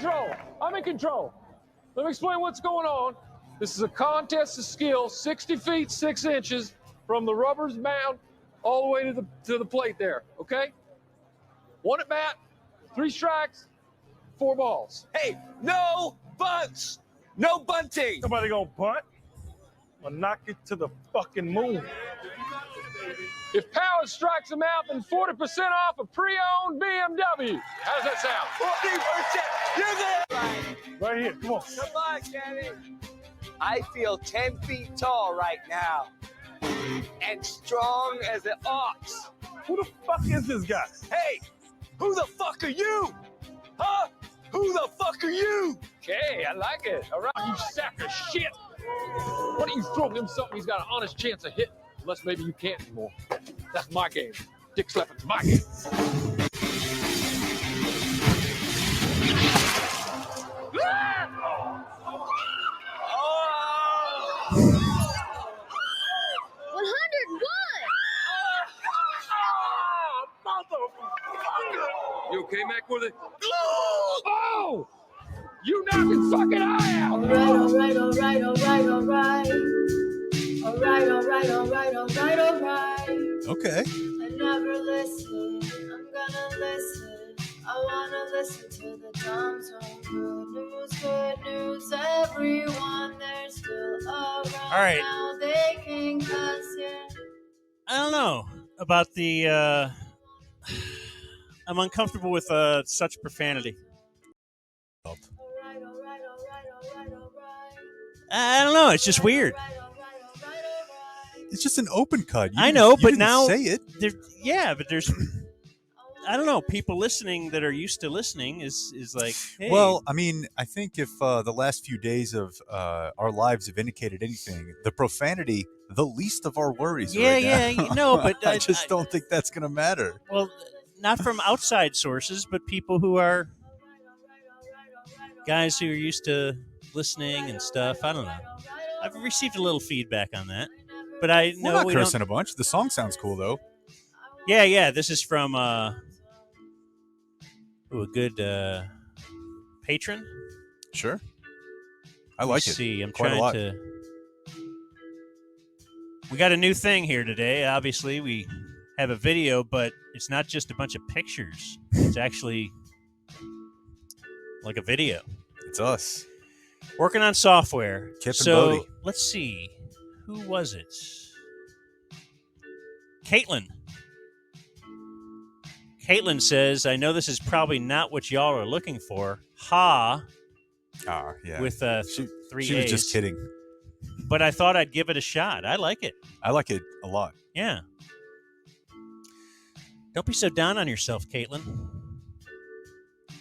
control. I'm in control. Let me explain what's going on. This is a contest of skill, 60 feet, 6 inches from the rubber's mound all the way to the plate there, okay? 1 at bat, 3 strikes, 4 balls. Hey, no bunts! No bunting! Somebody gonna bunt? Or knock it to the fucking moon. If power strikes him out, then 40% off a pre-owned BMW. How does that sound? 40%! You're gonna... Right here, come on. Come on, Kenny. I feel 10 feet tall right now. And strong as an ox. Who the fuck is this guy? Hey, who the fuck are you? Huh? Who the fuck are you? Okay, I like it. All right, you sack of shit. Why don't you throw him something he's got an honest chance of hitting? Unless maybe you can't anymore. That's my game. Dick slapping's my game. You okay, Macworthy? Oh! You knocked his fucking eye out! Alright. Okay. I never listen, I'm gonna listen. I wanna listen to the Tom's Home. Good news, everyone, they're still around. All right. Now they can cuss, yeah. I don't know about the. I'm uncomfortable with such profanity. I don't know. It's just weird. It's just an open cut. I know, you but didn't now say it. But there's. I don't know. People listening that are used to listening is like. Hey. Well, I mean, I think if the last few days of our lives have indicated anything, the profanity, the least of our worries. Right now. No, but I just don't think that's going to matter. Well, not from outside sources, but people who are guys who are used to listening and stuff. I don't know. I've received a little feedback on that, but I know We're not we cursing don't. a bunch. The song sounds cool though. Yeah. This is from a good patron. Sure. I like it. See, I'm quite a trying lot. to. We got a new thing here today. Obviously, we have a video, but it's not just a bunch of pictures. It's actually like a video. It's us. Working on software. Kip and so Bodie. let's see. Who was it? Caitlin. Caitlin says, I know this is probably not what y'all are looking for. Ha. Yeah. With 3 She was A's. just kidding. But I thought I'd give it a shot. I like it. I like it a lot. Yeah. Don't be so down on yourself, Caitlin.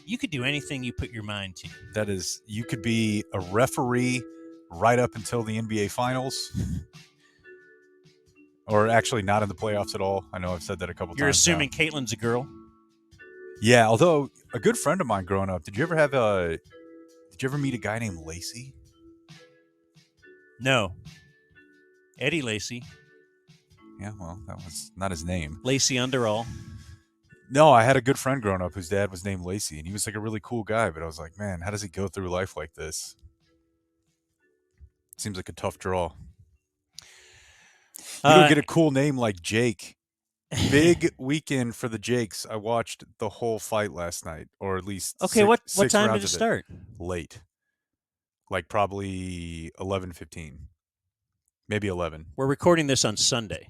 You could do anything you put your mind to. That is, you could be a referee right up until the NBA Finals. Or actually not in the playoffs at all. I know I've said that a couple You're times. assuming now. Caitlin's a girl? Yeah, although a good friend of mine growing up, did you ever meet a guy named Lacey? No. Eddie Lacy. Yeah, well, that was not his name. Lacy Underall. No, I had a good friend growing up whose dad was named Lacey, and he was like a really cool guy, but I was like, man, how does he go through life like this? Seems like a tough draw. You don't get a cool name like Jake. Big weekend for the Jakes. I watched the whole fight last night, or at least what six time rounds did it of start? Late. Like probably 11:15. Maybe 11. We're recording this on Sunday.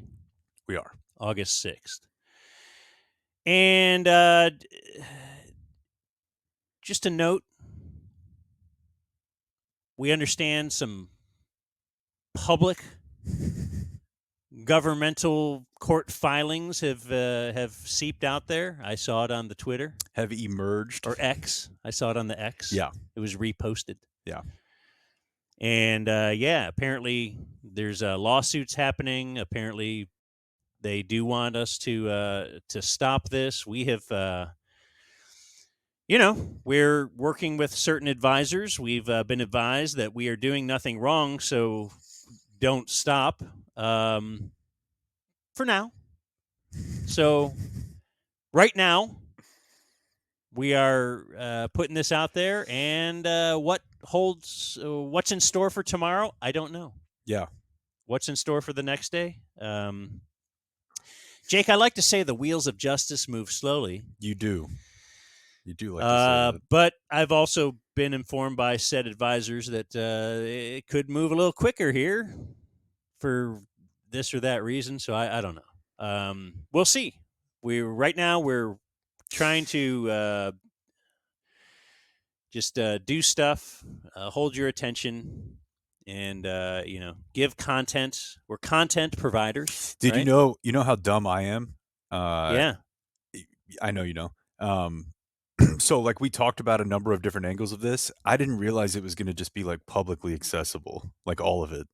We are. August 6th. And just a note, we understand some public governmental court filings have seeped out there. I saw it on the Twitter. Have emerged. Or X. I saw it on the X. Yeah. It was reposted. Yeah. And, apparently there's lawsuits happening. Apparently they do want us to stop this. We have, we're working with certain advisors. We've been advised that we are doing nothing wrong, so don't stop for now. So right now, we are putting this out there, and what's in store for tomorrow, I don't know. Yeah. What's in store for the next day? Jake, I like to say the wheels of justice move slowly. You do. You do like to say that. But I've also been informed by said advisors that it could move a little quicker here for this or that reason. So I don't know. We'll see. Right now we're trying to just do stuff, hold your attention, and give content. We're content providers. Did right? you know how dumb I am? Yeah. I know you know. So like we talked about a number of different angles of this. I didn't realize it was going to just be like publicly accessible, like all of it.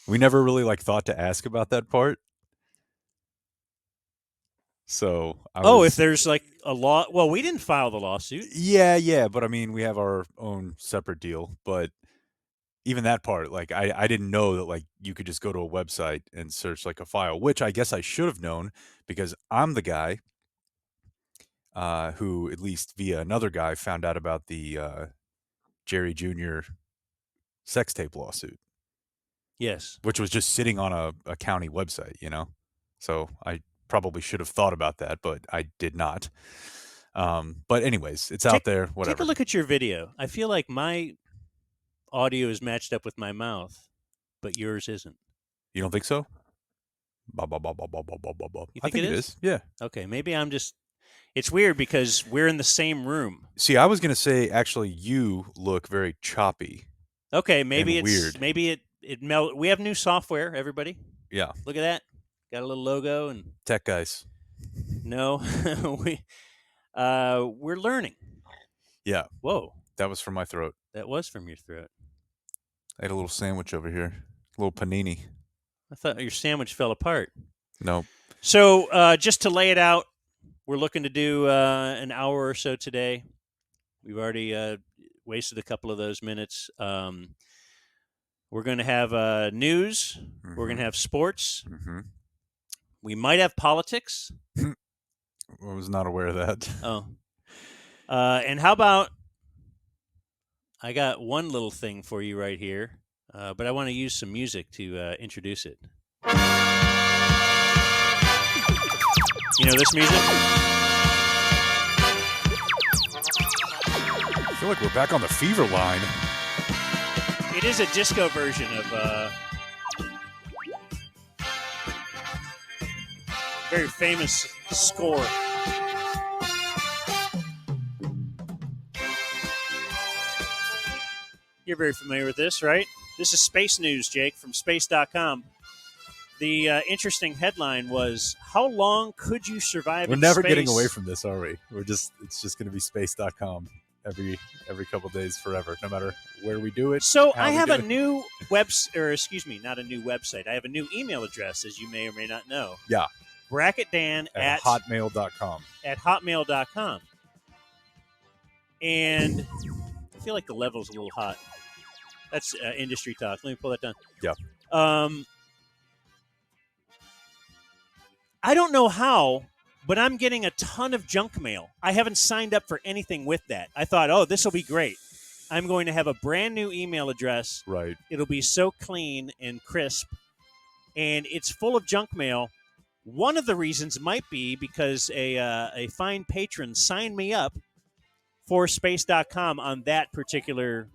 We never really like thought to ask about that part. So if there's like a law, well, we didn't file the lawsuit. Yeah, but I mean, we have our own separate deal. But even that part, like I didn't know that like you could just go to a website and search like a file, which I guess I should have known because I'm the guy who, at least via another guy, found out about the Jerry Jr. sex tape lawsuit. Yes. Which was just sitting on a county website, you know? So I probably should have thought about that, but I did not. But anyways, it's out there, whatever. Take a look at your video. I feel like my audio is matched up with my mouth, but yours isn't. You don't think so? You I think it is. Yeah. Okay, maybe I'm just... It's weird because we're in the same room. See, I was going to say, actually, you look very choppy. Okay, maybe it's weird. Maybe it melt. We have new software, everybody. Yeah. Look at that. Got a little logo and tech guys. No, we're learning. Yeah. Whoa. That was from my throat. That was from your throat. I had a little sandwich over here. A little panini. I thought your sandwich fell apart. No. So just to lay it out, we're looking to do an hour or so today. We've already wasted a couple of those minutes. We're going to have news. Mm-hmm. We're going to have sports. Mm-hmm. We might have politics. I was not aware of that. Oh. And how about, I got one little thing for you right here, but I want to use some music to introduce it. You know this music? I feel like we're back on the Fever line. It is a disco version of very famous score. You're very familiar with this, right? This is space news, Jake, from space.com. The interesting headline was, how long could you survive in space? We're never getting away from this, are we? It's just going to be space.com every couple days forever, no matter where we do it. So I have a new not a new website. I have a new email address, as you may or may not know. Yeah. BracketDan at hotmail.com. At hotmail.com. And I feel like the level's a little hot. That's industry talk. Let me pull that down. Yeah. I don't know how, but I'm getting a ton of junk mail. I haven't signed up for anything with that. I thought, this will be great. I'm going to have a brand new email address. Right. It'll be so clean and crisp, and it's full of junk mail. One of the reasons might be because a fine patron signed me up for space.com on that particular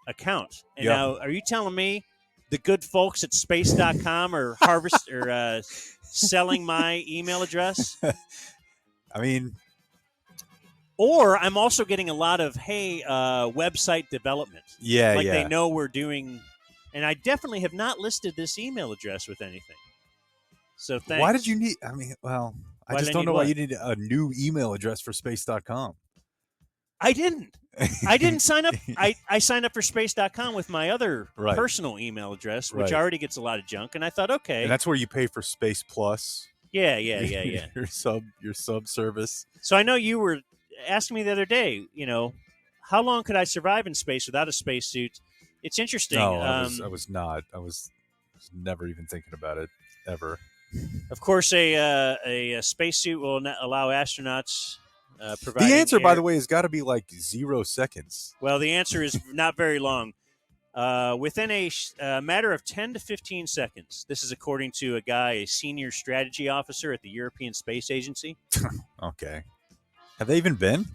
account. And now, are you telling me the good folks at space.com are selling my email address? I mean, or I'm also getting a lot of website development. Yeah, they know we're doing, and I definitely have not listed this email address with anything. So thanks. Why did you need? I mean, well, I just don't know why you need a new email address for space.com. I didn't. I didn't sign up. I signed up for space.com with my other personal email address, which already gets a lot of junk. And I thought, okay. And that's where you pay for Space Plus. Yeah. your sub service. So I know you were asking me the other day, how long could I survive in space without a spacesuit? It's interesting. No, I was not. I was never even thinking about it, ever. Of course, a spacesuit will allow astronauts providing The answer, by air- the way, has got to be like 0 seconds. Well, the answer is not very long. Within a matter of 10 to 15 seconds, this is according to a senior strategy officer at the European Space Agency. Okay. Have they even been?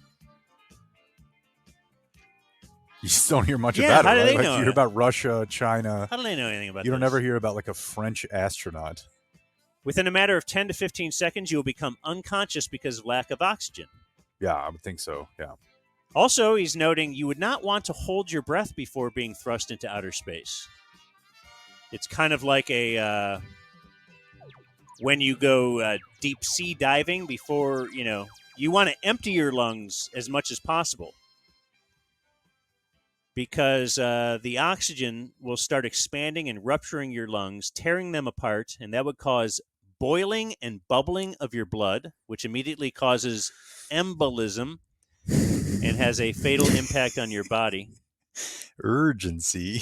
You just don't hear much Yeah, about how it, do right? they Like, know you hear it? about Russia, China. How do they know anything about You don't this? ever hear about like a French astronaut. Within a matter of 10 to 15 seconds, you will become unconscious because of lack of oxygen. Yeah, I would think so. Yeah. Also, he's noting you would not want to hold your breath before being thrust into outer space. It's kind of like a when you go deep sea diving before, you want to empty your lungs as much as possible because the oxygen will start expanding and rupturing your lungs, tearing them apart, and that would cause boiling and bubbling of your blood, which immediately causes embolism and has a fatal impact on your body. Urgency.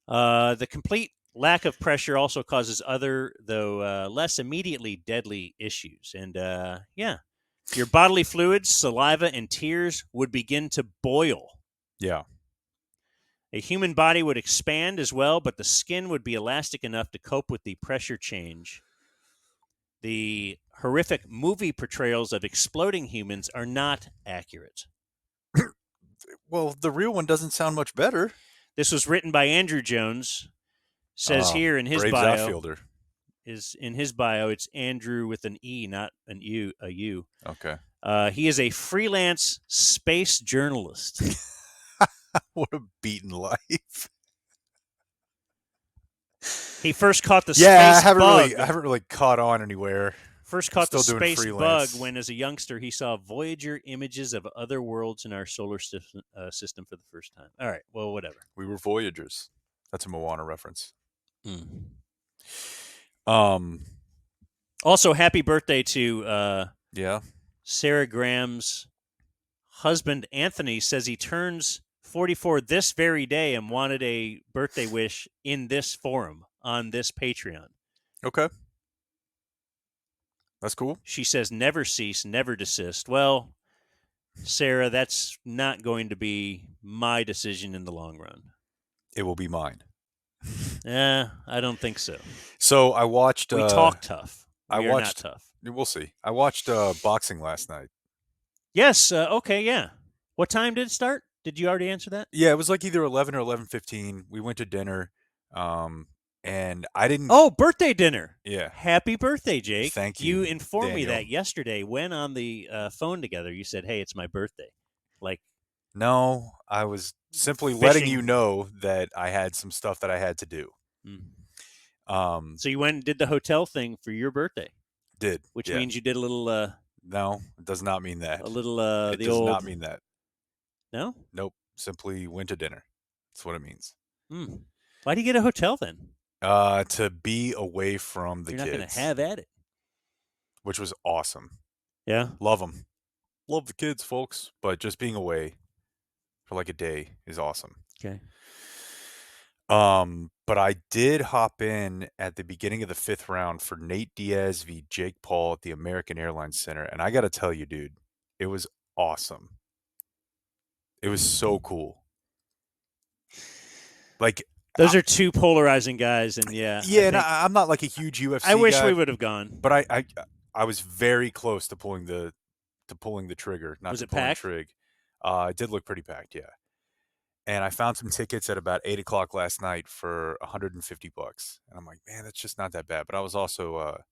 The complete lack of pressure also causes other, though less immediately deadly issues. And your bodily fluids, saliva, and tears would begin to boil. Yeah. A human body would expand as well, but the skin would be elastic enough to cope with the pressure change. The horrific movie portrayals of exploding humans are not accurate. Well, the real one doesn't sound much better. This was written by Andrew Jones. Says here in his Braves bio, outfielder. It's Andrew with an E, not an U. A U. Okay. He is a freelance space journalist. What a beaten life. He first caught the Yeah, space I bug. haven't really caught on anywhere. First caught the Still doing space bug freelance. when, as a youngster, he saw Voyager images of other worlds in our solar system for the first time. All right, well, whatever. We were Voyagers. That's a Moana reference. Also, happy birthday to Yeah. Sarah Graham's husband, Anthony, says he turns 44 this very day and wanted a birthday wish in this forum on this Patreon. Okay. That's cool. She says, never cease, never desist. Well, Sarah, that's not going to be my decision in the long run. It will be mine. I don't think so. So I watched. We talk tough. I We are watched. not tough. We'll see. I watched boxing last night. Yes. Okay. Yeah. What time did it start? Did you already answer that? Yeah, it was like either 11 or 11:15. We went to dinner, and I didn't. Oh, birthday dinner. Yeah. Happy birthday, Jake. Thank you, You informed me Daniel. that yesterday when on the phone together. You said, hey, it's my birthday. Like, No, I was simply letting Fishing. you know that I had some stuff that I had to do. So you went and did the hotel thing for your birthday, Did. which yeah. means you did a little, No, it does not mean that. it It the does old. not mean that. No? Nope. Simply went to dinner. That's what it means. Why do you get a hotel then? To be away from the You're not kids. going to have at it. Which was awesome. Yeah. Love them. Love the kids, folks. But just being away for like a day is awesome. Okay. But I did hop in at the beginning of the 5th round for Nate Diaz v. Jake Paul at the American Airlines Center. And I got to tell you, dude, it was awesome. It was so cool. Like, those are two polarizing guys, and yeah. And I'm not like a huge UFC I wish guy, we would have gone. but I was very close to pulling the trigger. Not Was to it pulling packed? trig. It did look pretty packed, yeah. And I found some tickets at about 8:00 last night for $150. And I'm like, man, that's just not that bad. But I was also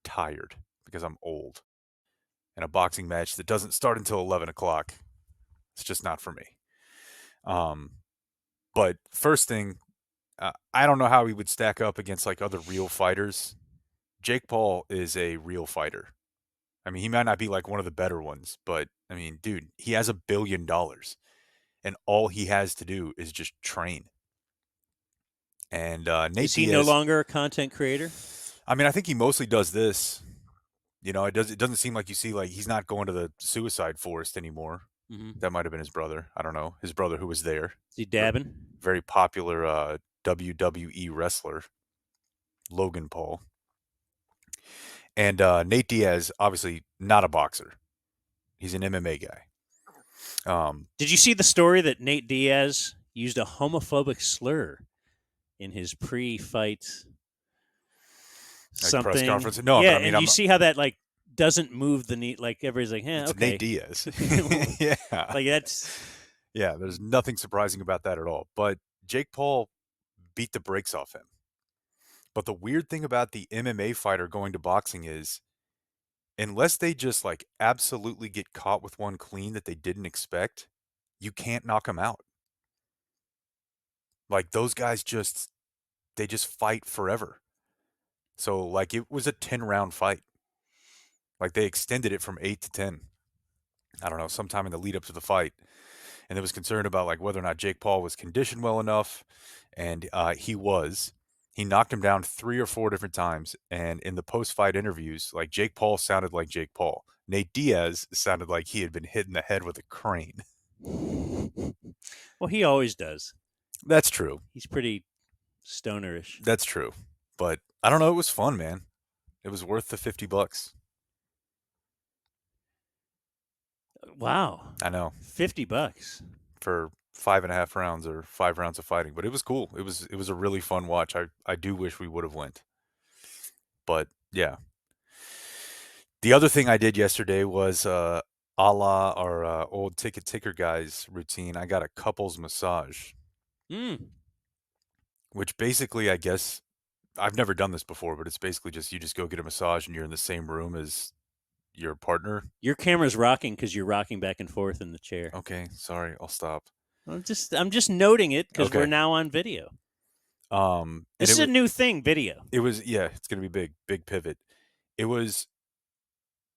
tired because I'm old. And a boxing match that doesn't start until 11:00, it's just not for me. But first thing, I don't know how he would stack up against like other real fighters. Jake Paul is a real fighter. I mean, he might not be like one of the better ones, but I mean, dude, he has $1 billion. And all he has to do is just train. And Nate Is he Diaz, no longer a content creator? I mean, I think he mostly does this. You know, it doesn't seem like you see like he's not going to the suicide forest anymore. Mm-hmm. That might have been his brother. I don't know. His brother who was there. Is he dabbing? Very popular WWE wrestler, Logan Paul. And Nate Diaz, obviously not a boxer. He's an MMA guy. Did you see the story that Nate Diaz used a homophobic slur in his pre-fight Like something? press conference? No, yeah, but I mean, and you see how that like doesn't move the knee. Like everybody's like, it's okay. Nate Diaz. Yeah. Like that's Yeah, there's nothing surprising about that at all. But Jake Paul beat the brakes off him. But the weird thing about the MMA fighter going to boxing is, unless they just like absolutely get caught with one clean that they didn't expect, you can't knock them out. Like those guys they just fight forever. So like it was a 10-round fight. Like they extended it from 8 to 10. I don't know, sometime in the lead up to the fight. And there was concern about like whether or not Jake Paul was conditioned well enough, and he was. He knocked him down 3 or 4 different times, and in the post-fight interviews, like Jake Paul sounded like Jake Paul. Nate Diaz sounded like he had been hit in the head with a crane. well, he always does. That's true. He's pretty stonerish. That's true. But I don't know, it was fun, man. It was worth the $50. Wow, I know. $50 For 5.5 rounds or 5 rounds of fighting, but it was cool. It was a really fun watch. I do wish we would have went, but yeah. The other thing I did yesterday was a la our old ticket ticker guys routine. I got a couples massage, which basically, I guess, I've never done this before, but it's basically just you just go get a massage and you're in the same room as your partner. Your camera's rocking because you're rocking back and forth in the chair. Okay, sorry, I'll stop. I'm just noting it because Okay. we're now on video. And This is a new thing, video. It was, yeah, it's going to be big pivot. It was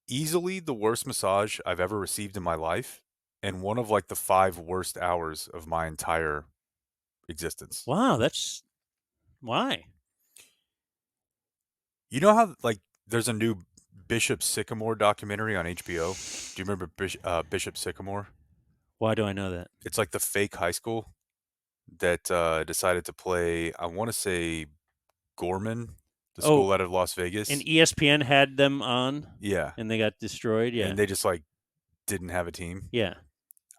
easily the worst massage I've ever received in my life, and one of like the 5 worst hours of my entire existence. Wow, that's why. You know how like there's a new Bishop Sycamore documentary on HBO? Do you remember Bishop Sycamore? Why do I know that? It's like the fake high school that decided to play, I want to say, Gorman, the school out of Las Vegas. And ESPN had them on. Yeah. And they got destroyed. Yeah. And they just like didn't have a team. Yeah.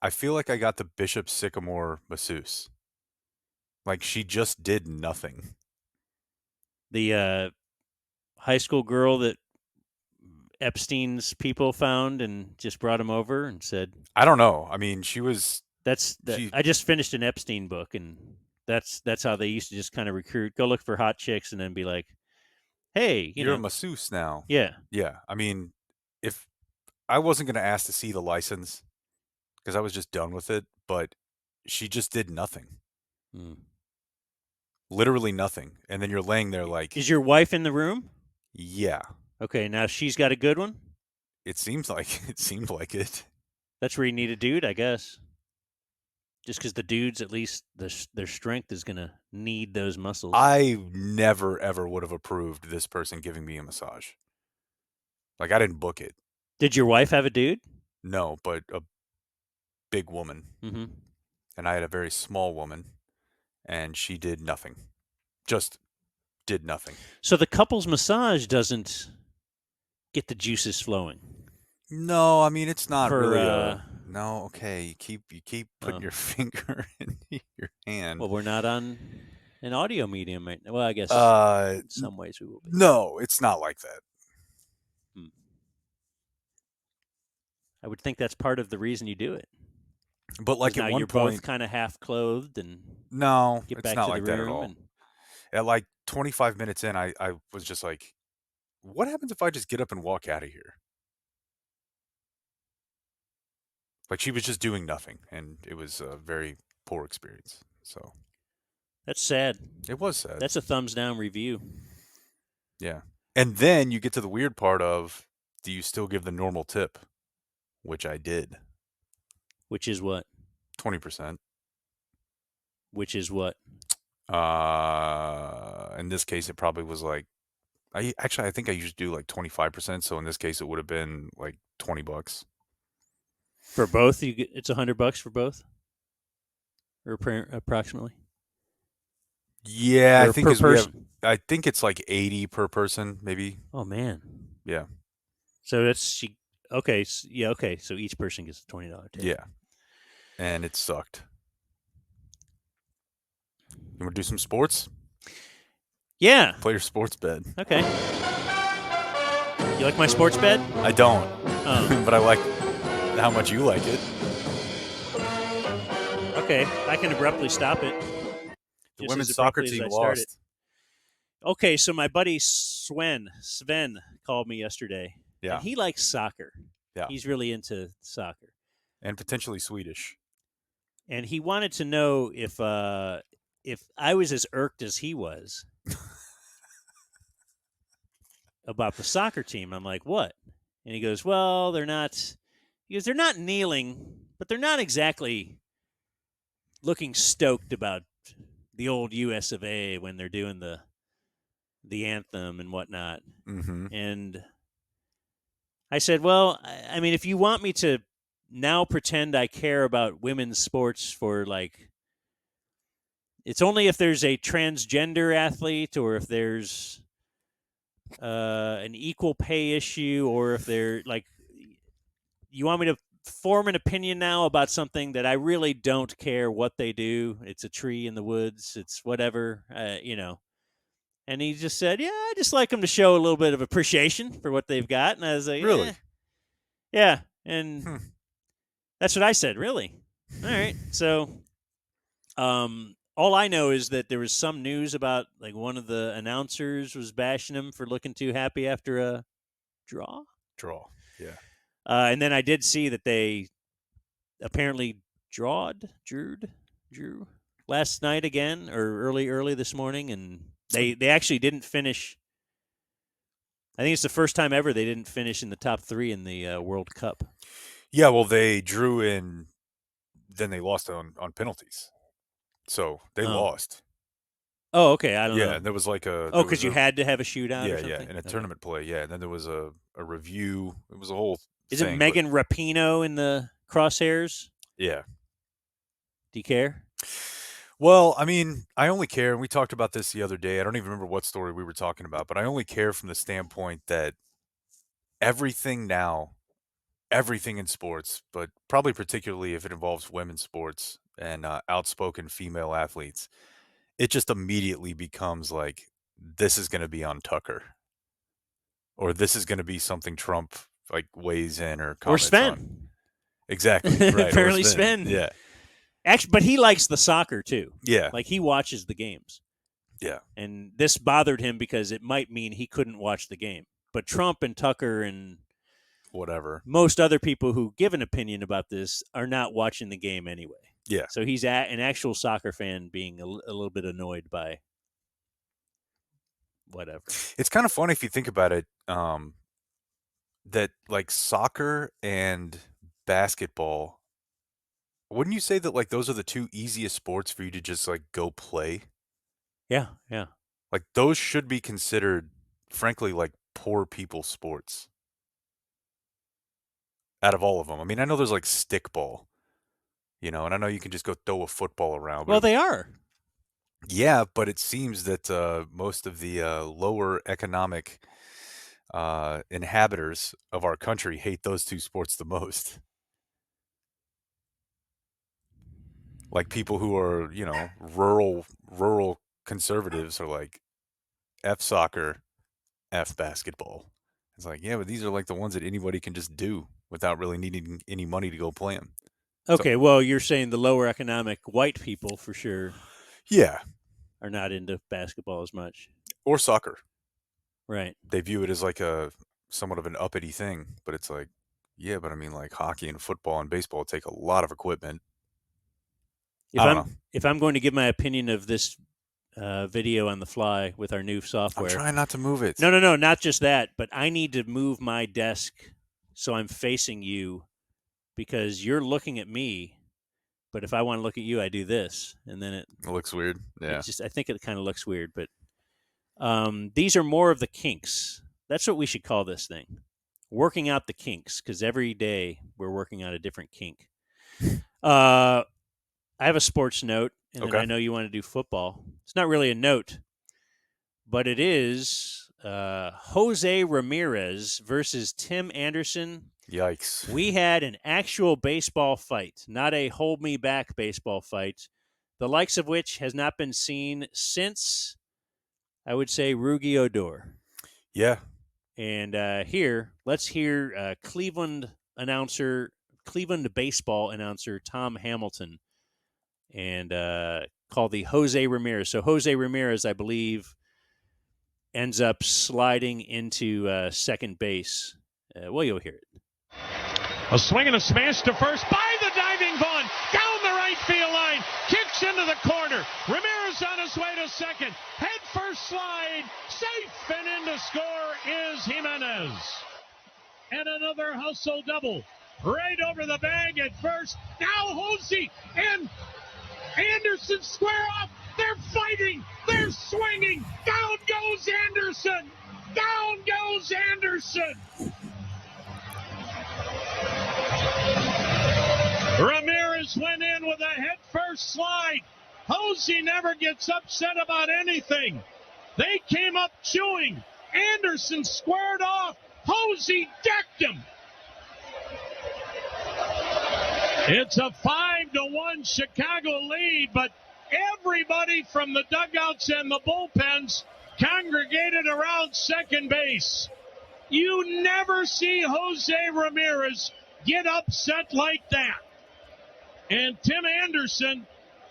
I feel like I got the Bishop Sycamore masseuse. Like she just did nothing. The high school girl that Epstein's people found and just brought him over and said, I don't know. I mean, she was. I just finished an Epstein book, and that's how they used to just kind of recruit. Go look for hot chicks, and then be like, "Hey, you're a masseuse now." Yeah, yeah. I mean, if I wasn't going to ask to see the license because I was just done with it, but she just did nothing. Literally nothing. And then you're laying there like. Is your wife in the room? Yeah. Okay, now she's got a good one. It seemed like it. That's where you need a dude, I guess. Just because the dudes, at least their strength is going to need those muscles. I never, ever would have approved this person giving me a massage. Like, I didn't book it. Did your wife have a dude? No, but a big woman. Mm-hmm. And I had a very small woman, and she did nothing. Just did nothing. So the couples massage doesn't get the juices flowing? No, I mean, it's not really no, okay. You keep putting your finger in your hand. Well, we're not on an audio medium right now. Well, I guess in some ways we will be. No, it's not like that. I would think that's part of the reason you do it. But like at one you're point, both kind of half clothed and no, get it's back not to like the that room at all. and... At like 25 minutes in, I was just like, what happens if I just get up and walk out of here? Like she was just doing nothing, and it was a very poor experience. So that's sad. It was sad. That's a thumbs down review. Yeah. And then you get to the weird part of, do you still give the normal tip? Which I did. Which is what? 20%. Which is what? In this case, it probably was like, I think I usually do like 25%. So in this case, it would have been like $20. For both, it's $100 for both, or approximately. Yeah, or I think it's like 80 per person, maybe. Oh man. Yeah. So that's Okay. Okay. So each person gets a $20 tip. Yeah. And it sucked. You want to do some sports? Yeah. Play your sports bet. Okay. You like my sports bet? I don't. Oh. But I like how much you like it. Okay. I can abruptly stop it. The just women's as soccer abruptly as team I started. lost. Okay, so my buddy Sven called me yesterday. Yeah. And he likes soccer. Yeah. He's really into soccer. And potentially Swedish. And he wanted to know if I was as irked as he was about the soccer team. I'm like, what? And he goes, well, they're not. He goes, they're not kneeling, but they're not exactly looking stoked about the old U.S. of A. when they're doing the anthem and whatnot. Mm-hmm. And I said, well, I mean, if you want me to now pretend I care about women's sports for like, it's only if there's a transgender athlete or if there's an equal pay issue or if they're like, you want me to form an opinion now about something that I really don't care what they do. It's a tree in the woods. It's whatever, you know. And he just said, yeah, I just like them to show a little bit of appreciation for what they've got. And I was like, Really? Yeah. And that's what I said, really. All right. So all I know is that there was some news about like one of the announcers was bashing him for looking too happy after a draw. Yeah. And then I did see that they apparently drew last night again or early this morning. And they actually didn't finish. I think it's the first time ever they didn't finish in the top 3 in the World Cup. Yeah, well, they drew in, then they lost on penalties. So they lost. Oh, okay. I don't know. Yeah, there was like a... Oh, because you had to have a shootout or something? Yeah, in a tournament play, yeah. And then there was a review. It was a whole Is thing. it Megan Rapinoe in the crosshairs? Yeah. Do you care? Well, I mean, I only care, and we talked about this the other day. I don't even remember what story we were talking about, but I only care from the standpoint that everything in sports, but probably particularly if it involves women's sports and outspoken female athletes, it just immediately becomes like, this is going to be on Tucker. Or this is going to be something Trump like weighs in or comments Or Sven. on. Exactly. Right. Apparently Sven. Yeah. Actually, but he likes the soccer too. Yeah. Like he watches the games. Yeah. And this bothered him because it might mean he couldn't watch the game. But Trump and Tucker and whatever, most other people who give an opinion about this are not watching the game anyway. Yeah. So he's an actual soccer fan being a little bit annoyed by whatever. It's kind of funny if you think about it, that like soccer and basketball, wouldn't you say that like those are the 2 easiest sports for you to just like go play? Yeah. Like those should be considered, frankly, like poor people sports. Out of all of them. I mean, I know there's like stickball, and I know you can just go throw a football around. Well, they are. Yeah, but it seems that most of the lower economic inhabitants of our country hate those 2 sports the most. Like people who are, rural conservatives are like, F soccer, F basketball. It's like, yeah, but these are like the ones that anybody can just do without really needing any money to go play them. Okay, well, you're saying the lower economic white people for sure. Yeah. Are not into basketball as much. Or soccer. Right. They view it as like somewhat of an uppity thing, but it's like, yeah, but I mean, like hockey and football and baseball take a lot of equipment. If I'm going to give my opinion of this video on the fly with our new software, I'm trying not to move it. No, not just that, but I need to move my desk so I'm facing you because you're looking at me. But if I want to look at you, I do this, and then it looks weird. Yeah, I think it kind of looks weird. But these are more of the kinks. That's what we should call this thing: working out the kinks. Because every day we're working out a different kink. I have a sports note, and then I know you want to do football. It's not really a note, but it is Jose Ramirez versus Tim Anderson Yikes. We had an actual baseball fight, not a hold me back baseball fight, the likes of which has not been seen since, I would say, Rugi Odor. Yeah. And let's hear Cleveland baseball announcer Tom Hamilton, and call the Jose Ramirez. So Jose Ramirez, I believe, ends up sliding into second base. Well, you'll hear it. A swing and a smash to first by the diving Vaughn. Down the right field line. Kicks into the corner. Ramirez on his way to second. Head first slide. Safe and in to score is Jimenez. And another hustle double. Right over the bag at first. Now Hosey and Anderson square off. They're fighting. They're swinging. Down goes Anderson. Down goes Anderson. Ramirez went in with a head-first slide. Hosey never gets upset about anything. They came up chewing. Anderson squared off. Hosey decked him. It's a 5-1 Chicago lead, but everybody from the dugouts and the bullpens congregated around second base. You never see Jose Ramirez get upset like that. And Tim Anderson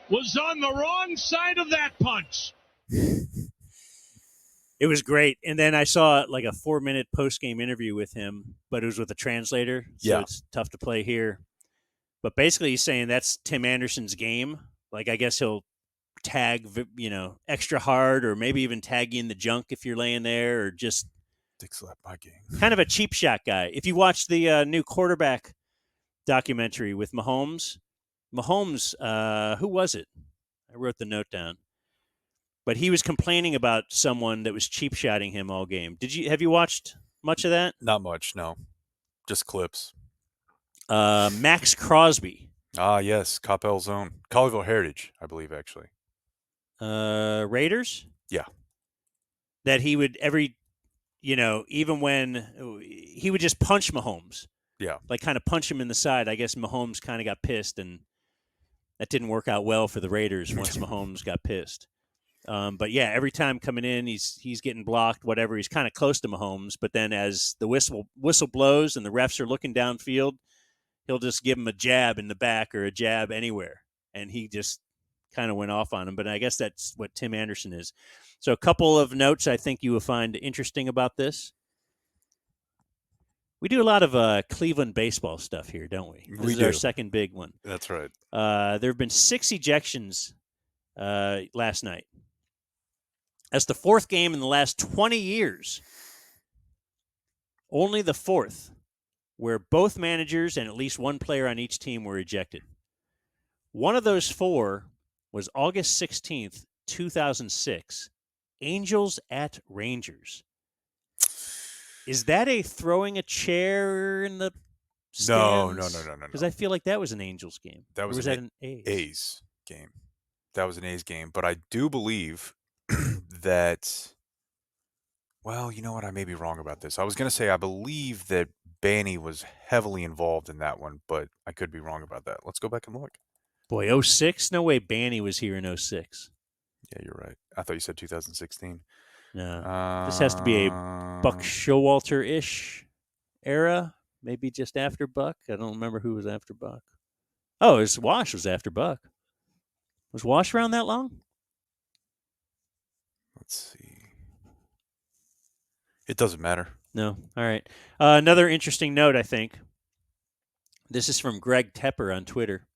was on the wrong side of that punch. It was great. And then I saw like a 4-minute post-game interview with him, but it was with a translator, so it's tough to play here. But basically he's saying that's Tim Anderson's game. Like, I guess he'll tag, extra hard, or maybe even tag you in the junk if you're laying there, or just Dick slap my game. kind of a cheap shot guy. If you watch the new quarterback documentary with Mahomes, who was it? I wrote the note down. But he was complaining about someone that was cheap shotting him all game. Have you watched much of that? Not much, no. Just clips. Max Crosby. Ah, yes, Coppell's own. Colleyville Heritage, I believe, actually. Raiders? Yeah. That he would even when he would just punch Mahomes. Yeah. Like kind of punch him in the side. I guess Mahomes kind of got pissed, and that didn't work out well for the Raiders once Mahomes got pissed. But yeah, every time coming in, he's getting blocked, whatever. He's kind of close to Mahomes, but then as the whistle blows and the refs are looking downfield, he'll just give him a jab in the back or a jab anywhere, and he just kind of went off on him. But I guess that's what Tim Anderson is. So a couple of notes I think you will find interesting about this. We do a lot of Cleveland baseball stuff here, don't we? This is our second big one. That's right. There have been 6 ejections last night. That's the 4th game in the last 20 years. Only the 4th where both managers and at least one player on each team were ejected. One of those 4 was August 16th, 2006. Angels at Rangers. Is that a throwing a chair in the stands? No. Because I feel like that was an Angels game. That was an A's? A's game. That was an A's game. But I do believe that, well, you know what? I may be wrong about this. I was going to say I believe that Banny was heavily involved in that one, but I could be wrong about that. Let's go back and look. Boy, 06? No way Banny was here in 06. Yeah, you're right. I thought you said 2016. No. This has to be a Buck Showalter-ish era. Maybe just after Buck. I don't remember who was after Buck. Oh, Wash was after Buck. Was Wash around that long? Let's see. It doesn't matter. No. All right. Another interesting note, I think. This is from Greg Tepper on Twitter.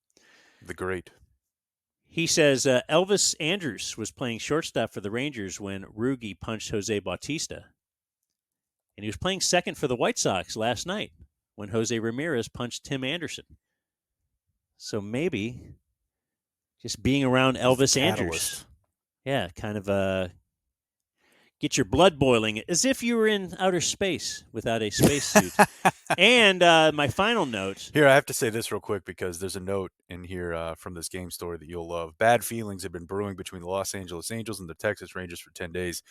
The great. He says Elvis Andrus was playing shortstop for the Rangers when Rugi punched Jose Bautista. And he was playing second for the White Sox last night when Jose Ramirez punched Tim Anderson. So maybe just being around Elvis Andrus. Yeah, kind of get your blood boiling as if you were in outer space without a spacesuit. And my final note. Here, I have to say this real quick because there's a note in here from this game story that you'll love. Bad feelings have been brewing between the Los Angeles Angels and the Texas Rangers for 10 days.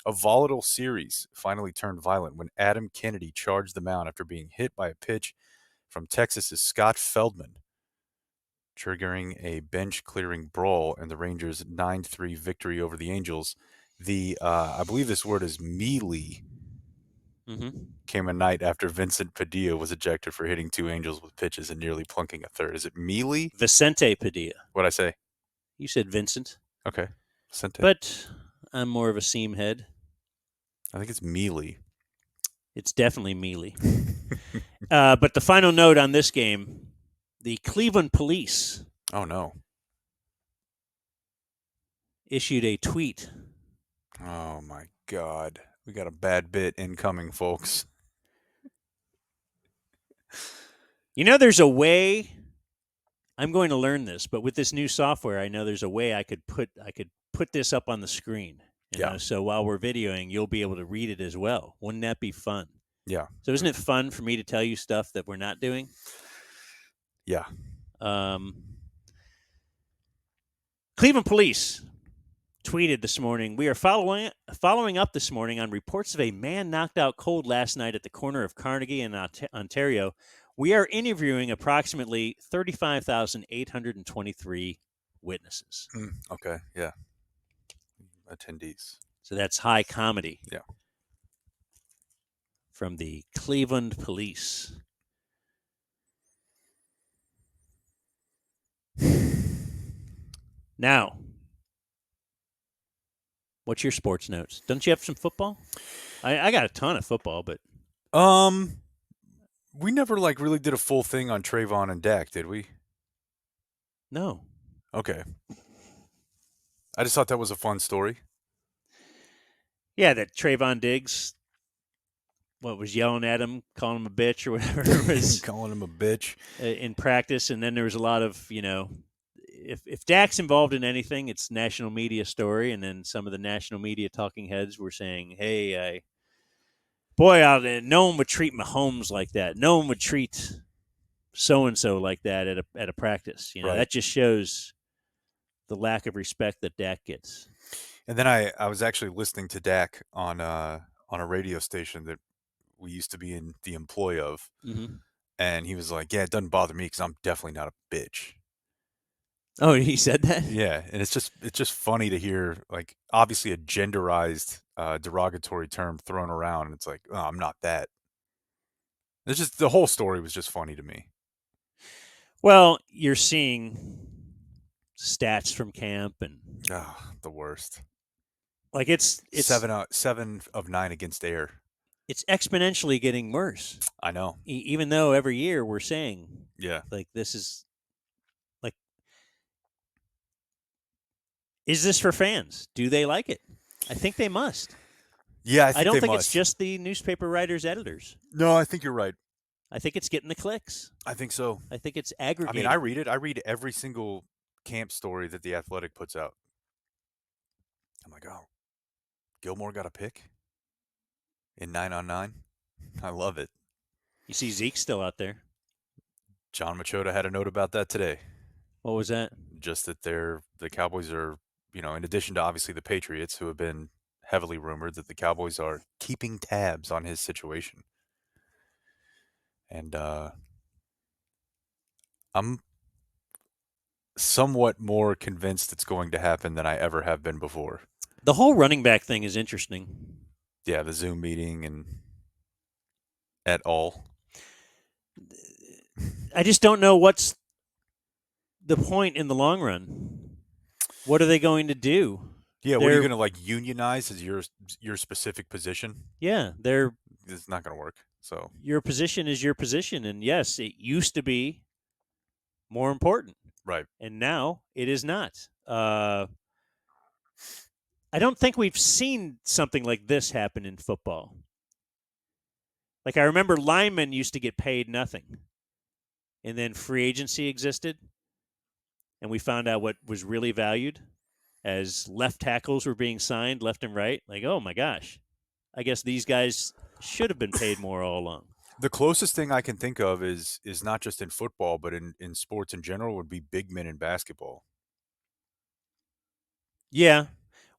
A volatile series finally turned violent when Adam Kennedy charged the mound after being hit by a pitch from Texas's Scott Feldman, triggering a bench-clearing brawl and the Rangers' 9-3 victory over the Angels. I believe this word is melee. Came a night after Vincent Padilla was ejected for hitting 2 Angels with pitches and nearly plunking a third. Is it melee? Vicente Padilla. What'd I say? You said Vincent. Okay. Vicente. But I'm more of a seam head. I think it's melee. It's definitely melee. But the final note on this game, the Cleveland police. Oh, no. Issued a tweet. Oh, my God. We got a bad bit incoming, folks. You know, there's a way. I'm going to learn this, but with this new software, I know there's a way I could put this up on the screen. You know, so while we're videoing, you'll be able to read it as well. Wouldn't that be fun? Yeah. So isn't it fun for me to tell you stuff that we're not doing? Yeah. Cleveland police tweeted this morning, we are following up this morning on reports of a man knocked out cold last night at the corner of Carnegie and Ontario. We are interviewing approximately 35,823 witnesses. Okay, yeah. Attendees. So that's high comedy. Yeah. From the Cleveland police. Now, what's your sports notes? Don't you have some football? I got a ton of football, but we never really did a full thing on Trevon and Dak, did we? No. Okay. I just thought that was a fun story. Yeah, that Trevon Diggs, was yelling at him, calling him a bitch or whatever it was. Calling him a bitch. In practice, and then there was a lot of, if Dak's involved in anything, it's national media story, and then some of the national media talking heads were saying, hey, no one would treat Mahomes like that. No one would treat so-and-so like that at a practice. Right. That just shows the lack of respect that Dak gets. And then I was actually listening to Dak on a radio station that we used to be in the employ of. Mm-hmm. And he was like, yeah, it doesn't bother me because I'm definitely not a bitch. Oh, he said that? Yeah, and it's just funny to hear, obviously a genderized derogatory term thrown around, and it's like, oh, I'm not that. It's just, the whole story was just funny to me. Well, you're seeing stats from camp and the worst. It's 7 of 9 against air. It's exponentially getting worse. I know. Even though every year we're saying, this is is this for fans? Do they like it? I think they must. Yeah, I don't think it's just the newspaper writers, editors. No, I think you're right. I think it's getting the clicks. I think so. I think it's aggregating. I read it. I read every single camp story that The Athletic puts out. I'm like, oh, Gilmore got a pick in 9-on-9. I love it. You see Zeke's still out there. John Machota had a note about that today. What was that? Just that the Cowboys are, in addition to obviously the Patriots, who have been heavily rumored, that the Cowboys are keeping tabs on his situation. And I'm somewhat more convinced it's going to happen than I ever have been before. The whole running back thing is interesting. Yeah, the Zoom meeting and et al. I just don't know what's the point in the long run. What are they going to do? Yeah, what are you going to unionize as your specific position? Yeah, it's not going to work. So your position is your position, and yes, it used to be more important, right? And now it is not. I don't think we've seen something like this happen in football. I remember linemen used to get paid nothing, and then free agency existed, and we found out what was really valued as left tackles were being signed left and right. Like, oh my gosh, I guess these guys should have been paid more all along. The closest thing I can think of is not just in football, but in sports in general would be big men in basketball. Yeah,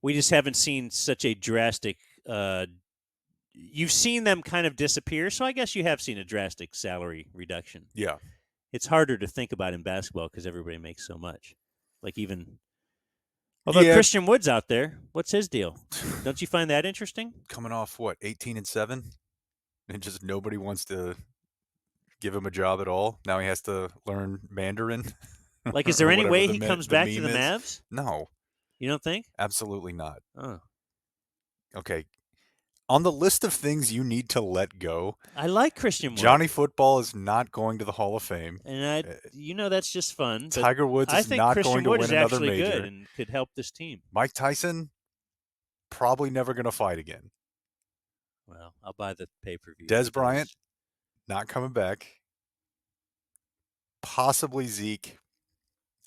we just haven't seen such a drastic. You've seen them kind of disappear, so I guess you have seen a drastic salary reduction. Yeah. It's harder to think about in basketball because everybody makes so much. Like even, although Yeah. Christian Wood's out there, what's his deal? Don't you find that interesting? Coming off what, 18-7, and just nobody wants to give him a job at all. Now he has to learn Mandarin. Like, is there Or any whatever way the he me- comes the back to meme the is. Mavs? No, You don't think? absolutely not. Oh, Okay. On the list of things you need to let go, I like Christian Wood. Johnny Football is not going to the Hall of Fame. And that's just fun. But Tiger Woods I is think not Christian going to Wood win is another actually major. good and could help this team. Mike Tyson, probably never going to fight again. Well, I'll buy the pay-per-view. Des Bryant, not coming back. Possibly Zeke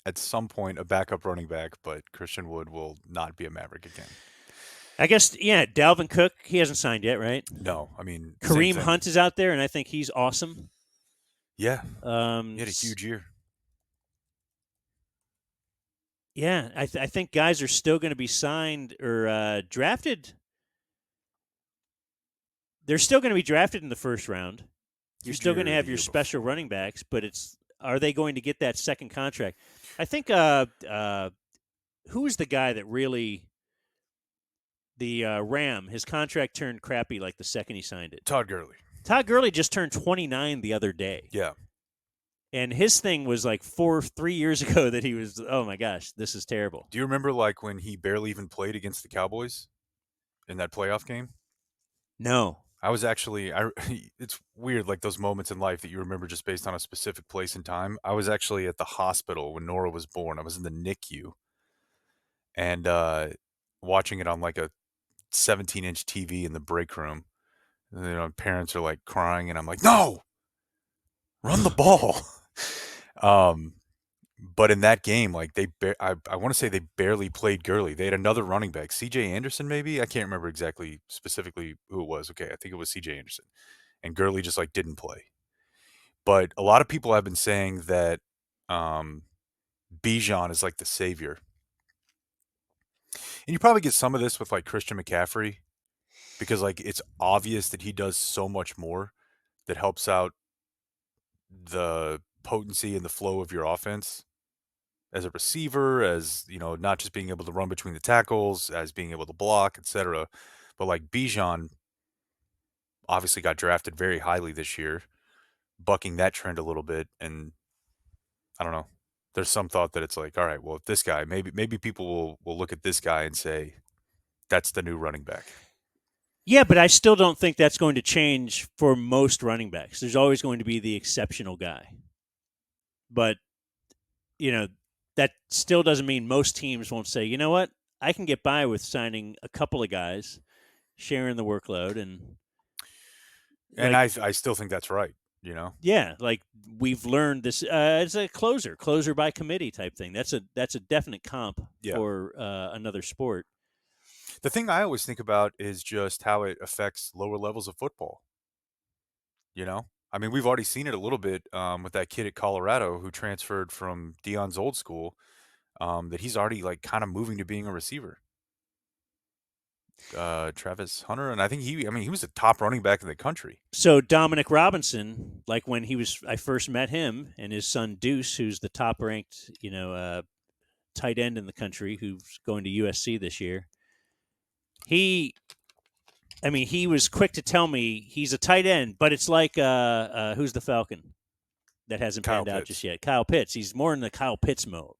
at some point, a backup running back, but Christian Wood will not be a Maverick again. I guess, yeah, Dalvin Cook, he hasn't signed yet, right? No, I mean, same Kareem thing. Hunt is out there, and I think he's awesome. Yeah, he had a huge year. Yeah, I think guys are still going to be signed or drafted. They're still going to be drafted in the first round. You're Huge still going to year have the your year special before. running backs, but are they going to get that second contract? I think who is the guy that really the Ram? His contract turned crappy like the second he signed it. Todd Gurley. Todd Gurley just turned 29 the other day. Yeah. And his thing was like 3 years ago that he was, oh my gosh, this is terrible. Do you remember like when he barely even played against the Cowboys in that playoff game? No. I was actually, it's weird, like those moments in life that you remember just based on a specific place and time. I was actually at the hospital when Nora was born. I was in the NICU and watching it on like a 17-inch TV in the break room. And, parents are like crying, and I'm like, no, run the ball. But in that game, like I want to say they barely played Gurley. They had another running back, C.J. Anderson, maybe. I can't remember exactly specifically who it was. Okay, I think it was C.J. Anderson, and Gurley just like didn't play. But a lot of people have been saying that Bijan is like the savior, and you probably get some of this with like Christian McCaffrey, because like it's obvious that he does so much more that helps out the potency and the flow of your offense. As a receiver, as, not just being able to run between the tackles, as being able to block, etc. But like Bijan obviously got drafted very highly this year, bucking that trend a little bit. And I don't know. There's some thought that it's like, all right, well, if this guy, maybe people will look at this guy and say, that's the new running back. Yeah, but I still don't think that's going to change for most running backs. There's always going to be the exceptional guy. But, that still doesn't mean most teams won't say, you know what, I can get by with signing a couple of guys, sharing the workload. And I still think that's right, Yeah, like we've learned this as a closer by committee type thing. That's a definite comp for another sport. The thing I always think about is just how it affects lower levels of football. I mean, we've already seen it a little bit with that kid at Colorado who transferred from Deion's old school, that he's already like kind of moving to being a receiver. Travis Hunter, and I think he was the top running back in the country. So Dominic Robinson, like when I first met him, and his son Deuce, who's the top ranked, tight end in the country, who's going to USC this year. He was quick to tell me he's a tight end, but it's like who's the Falcon that hasn't panned out just yet? Kyle Pitts. He's more in the Kyle Pitts mode.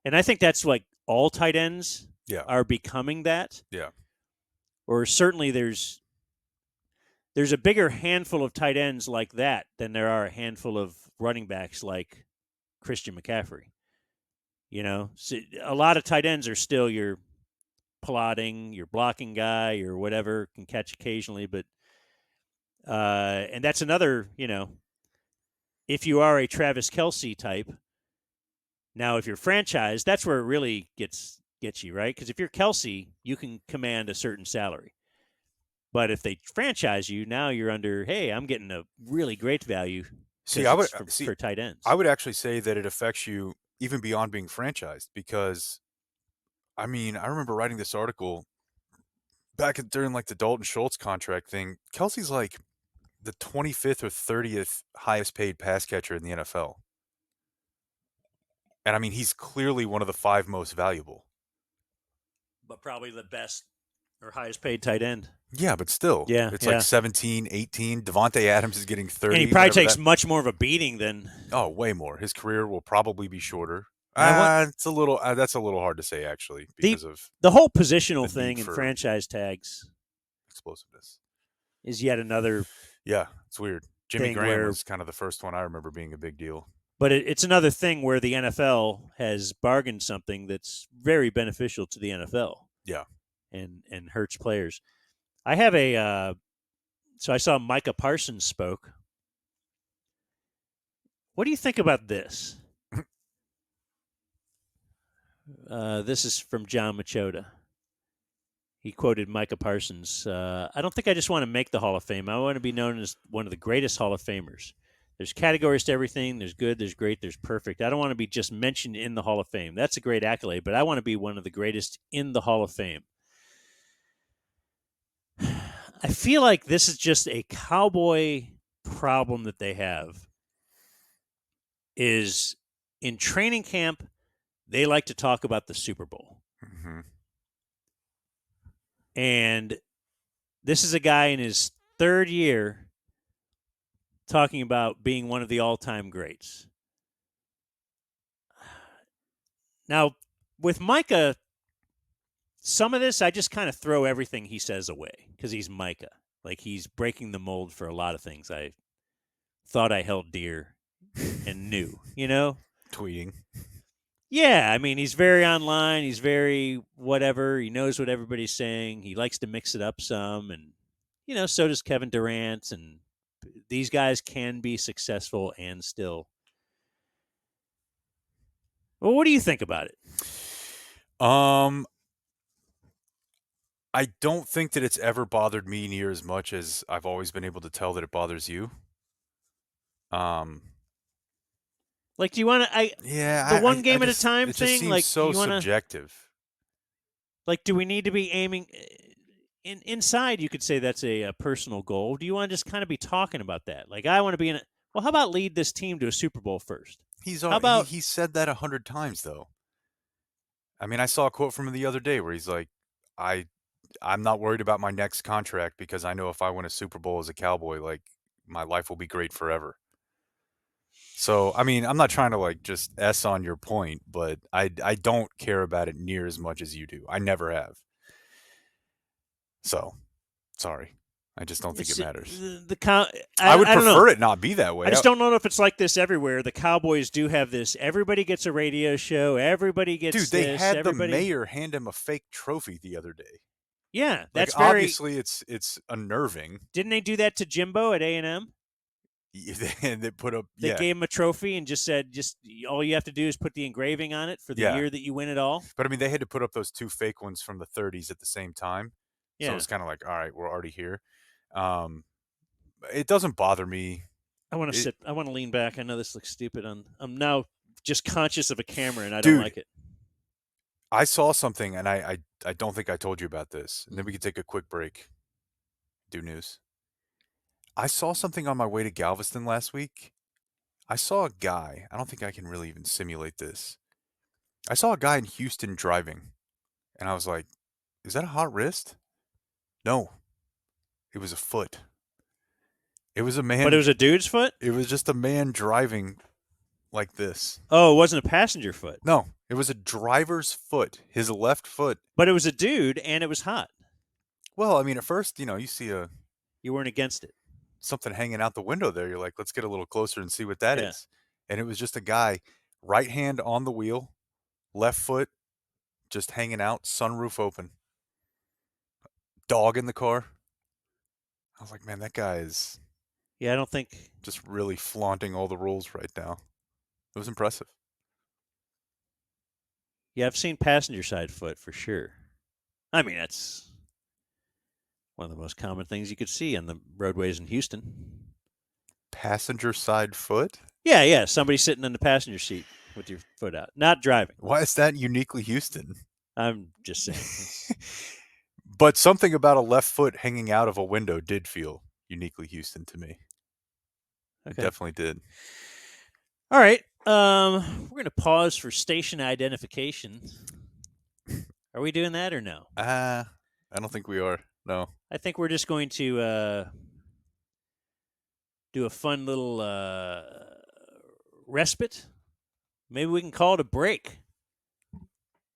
And I think that's like all tight ends are becoming that. Yeah. Or certainly there's a bigger handful of tight ends like that than there are a handful of running backs like Christian McCaffrey. So a lot of tight ends are still your plotting, your blocking guy, or whatever, can catch occasionally, but and that's another, if you are a Travis Kelce type, now if you're franchised, that's where it really gets get you, right? Because if you're Kelsey, you can command a certain salary. But if they franchise you, now you're under, hey, I'm getting a really great value See, because it's for tight ends. I would actually say that it affects you even beyond being franchised because, I mean, I remember writing this article during like the Dalton Schultz contract thing. Kelsey's like the 25th or 30th highest paid pass catcher in the NFL. And I mean, he's clearly one of the 5 most valuable. But probably the best or highest paid tight end. Yeah, but still. Yeah, It's yeah. like 17, 18. Devontae Adams is getting 30. And he probably takes much more of a beating than. Oh, way more. His career will probably be shorter. That's a little hard to say actually because of the whole positional the thing need in for- franchise tags explosiveness. is yet another. Yeah, it's weird. Jimmy thing Graham where- was kind of the first one I remember being a big deal. But it's another thing where the NFL has bargained something that's very beneficial to the NFL. Yeah. And hurts players. I have so I saw Micah Parsons spoke. What do you think about this? This is from John Machota. He quoted Micah Parsons. I don't think I just want to make the Hall of Fame. I want to be known as one of the greatest Hall of Famers. There's categories to everything. There's good, there's great, there's perfect. I don't want to be just mentioned in the Hall of Fame. That's a great accolade, but I want to be one of the greatest in the Hall of Fame. I feel like this is just a Cowboy problem that they have. Is in training camp, they like to talk about the Super Bowl. Mm-hmm. And this is a guy in his 3rd year talking about being one of the all-time greats. Now, with Micah, some of this, I just kind of throw everything he says away because he's Micah. Like, he's breaking the mold for a lot of things I thought I held dear and knew, you know? Tweeting. Yeah, I mean, he's very online. He's very whatever. He knows what everybody's saying. He likes to mix it up some. And, you know, so does Kevin Durant. And these guys can be successful and still. Well, what do you think about it? I don't think that it's ever bothered me near as much as I've always been able to tell that it bothers you. Like, do you want to? Yeah, the one game at a time it thing. Just seems like, so do you wanna, subjective. Like, do we need to be aiming inside? You could say that's a personal goal. Do you want to just kind of be talking about that? Like, I want to be in. Well, how about lead this team to a Super Bowl first? He said that 100 times though. I mean, I saw a quote from him the other day where he's like, I'm not worried about my next contract because I know if I win a Super Bowl as a Cowboy, like my life will be great forever. So, I mean, I'm not trying to like just S on your point, but I don't care about it near as much as you do. I never have. So, sorry. I just don't think it matters. I would prefer it not be that way. I just don't know if it's like this everywhere. The Cowboys do have this. Everybody gets a radio show. Everybody gets Dude, they this. had the mayor hand him a fake trophy the other day. Yeah, that's like, obviously it's unnerving. Didn't they do that to Jimbo at A&M? They put up. They gave him a trophy and just said, all you have to do is put the engraving on it for the year that you win it all. But I mean, they had to put up those 2 fake ones from the 30s at the same time. Yeah. So it's kind of like, all right, we're already here. It doesn't bother me. I want to sit. I want to lean back. I know this looks stupid. I'm now just conscious of a camera, and I don't like it. I saw something, and I don't think I told you about this. And then we can take a quick break. Do news. I saw something on my way to Galveston last week. I saw a guy. I don't think I can really even simulate this. I saw a guy in Houston driving, and I was like, is that a hot wrist? No. It was a foot. It was a man. But it was a dude's foot? It was just a man driving like this. Oh, it wasn't a passenger foot. No, it was a driver's foot, his left foot. But it was a dude, and it was hot. Well, I mean, at first, you see you weren't against it. Something hanging out the window there. You're like, let's get a little closer and see what that is. And it was just a guy, right hand on the wheel, left foot, just hanging out, sunroof open. Dog in the car. I was like, man, that guy is... Yeah, I don't think... just really flaunting all the rules right now. It was impressive. Yeah, I've seen passenger side foot for sure. I mean, that's one of the most common things you could see on the roadways in Houston. Passenger side foot? Yeah. Somebody sitting in the passenger seat with your foot out, not driving. Why is that uniquely Houston? I'm just saying. But something about a left foot hanging out of a window did feel uniquely Houston to me. It Okay. definitely did. All right. We're going to pause for station identification. Are we doing that or no? I don't think we are. No. I think we're just going to do a fun little respite. Maybe we can call it a break.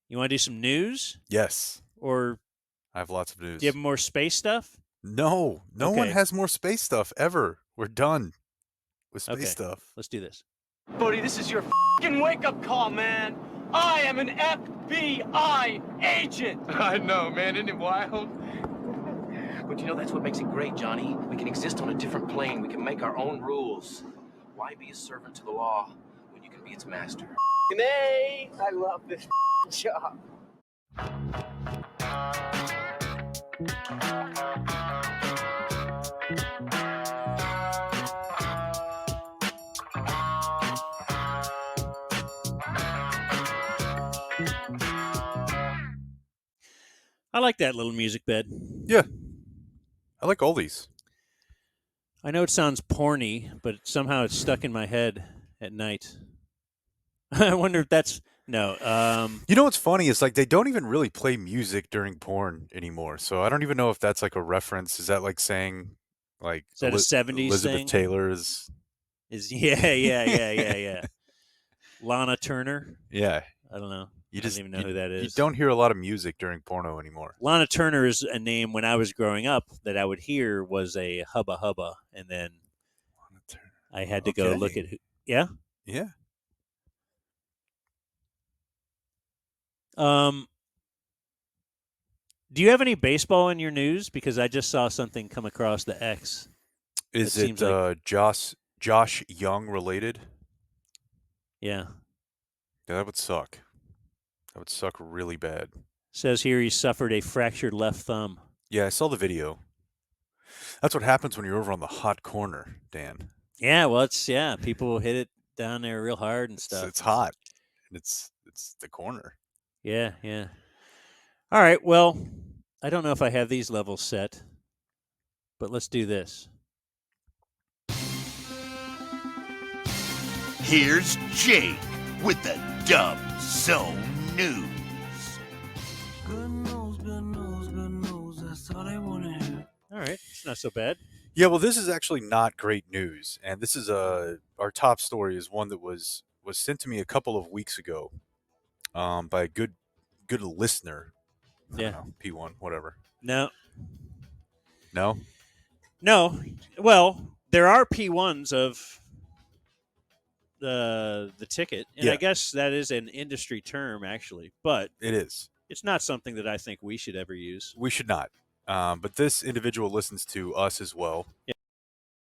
You want to do some news? Yes. Or I have lots of news. do you have more space stuff? No one Okay. has more space stuff ever. We're done with space Okay. stuff. Let's do this. Buddy, this is your f***ing wake-up call, man. I am an FBI agent. I know, man. Isn't it wild? But you know, that's what makes it great, Johnny. We can exist on a different plane. We can make our own rules. Why be a servant to the law when you can be its master? Hey, I love this job. I like that little music bed. Yeah. I like all these. I know it sounds porny, but somehow it's stuck in my head at night. I wonder if that's no. You know what's funny is like they don't even really play music during porn anymore. So I don't even know if that's like a reference. Is that like saying like Is that a 70s Elizabeth thing? Taylor is Yeah. Lana Turner. Yeah. I don't know. You I just don't even know who that is. You don't hear a lot of music during porno anymore. Lana Turner is a name when I was growing up that I would hear was a hubba hubba, and then I had to go look at who. Yeah. Yeah. Do you have any baseball in your news? Because I just saw something come across the X. Is It it seems like- Josh Young related? Yeah. Yeah, that would suck. That would suck really bad. Says here he suffered a fractured left thumb. Yeah, I saw the video. That's what happens when you're over on the hot corner, Dan. Yeah, well, people hit it down there real hard and stuff. It's hot. And it's the corner. Yeah. All right, well, I don't know if I have these levels set, but let's do this. Here's Jake with the Dub Zone News. Good news, that's all they want to hear. All right, it's not so bad. Yeah, well, this is actually not great news, and this is our top story is one that was sent to me a couple of weeks ago, by a good listener. I don't know, P1, whatever. No. No. Well, there are P1s of the ticket, and I guess that is an industry term actually, but it is. It's not something that I think we should ever use. We should not. But this individual listens to us as well. Yeah.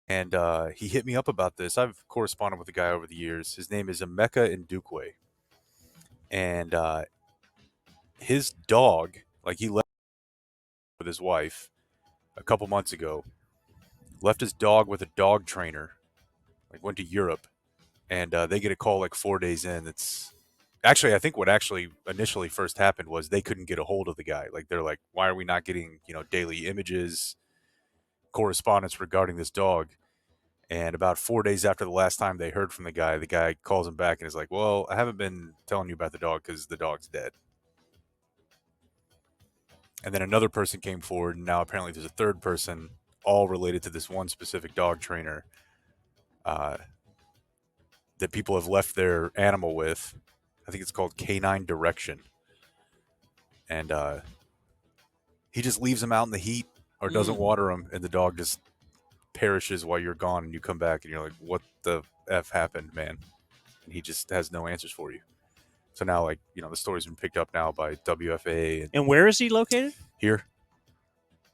And he hit me up about this. I've corresponded with the guy over the years. His name is Micah in Dukwe. And his dog, like he left with his wife a couple months ago, left his dog with a dog trainer, like went to Europe, and they get a call like 4 days in. It's actually, I think what actually initially first happened was they couldn't get a hold of the guy. Like they're like, why are we not getting, daily images, correspondence regarding this dog? And about 4 days after the last time they heard from the guy calls him back and is like, well, I haven't been telling you about the dog because the dog's dead. And then another person came forward, and now apparently there's a third person, all related to this one specific dog trainer that people have left their animal with. I think it's called Canine Direction. And he just leaves them out in the heat or doesn't water them, and the dog just perishes while you're gone, and you come back, and you're like, what the F happened, man? And he just has no answers for you. So now, the story's been picked up now by WFA. And where is he located? Here.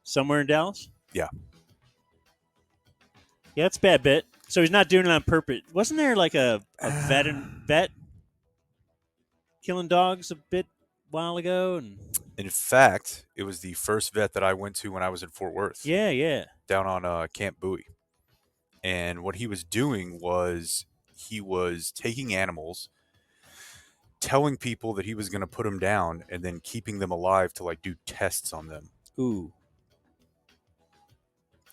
Somewhere in Dallas? Yeah. Yeah, it's a bad bit. So he's not doing it on purpose. Wasn't there like a vet killing dogs a bit while ago, and In fact, it was the first vet that I went to when I was in Fort Worth. yeah. Down on Camp Bowie. And what he was doing was he was taking animals, telling people that he was going to put them down, and then keeping them alive to like do tests on them. Ooh.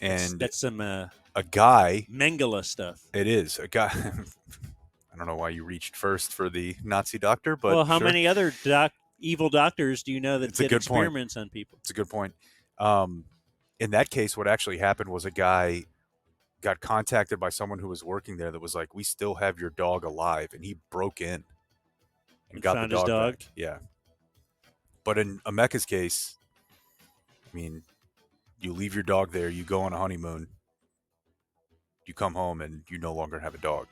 And that's some a guy Mengele stuff. It is a guy. I don't know why you reached first for the Nazi doctor, but well, how sure. many other evil doctors do you know that did experiments on people? It's a good point. In that case, what actually happened was a guy got contacted by someone who was working there that was like, "We still have your dog alive," and he broke in and got found the his dog back. Yeah. But in Mecca's case, I mean, you leave your dog there, you go on a honeymoon, you come home, and you no longer have a dog.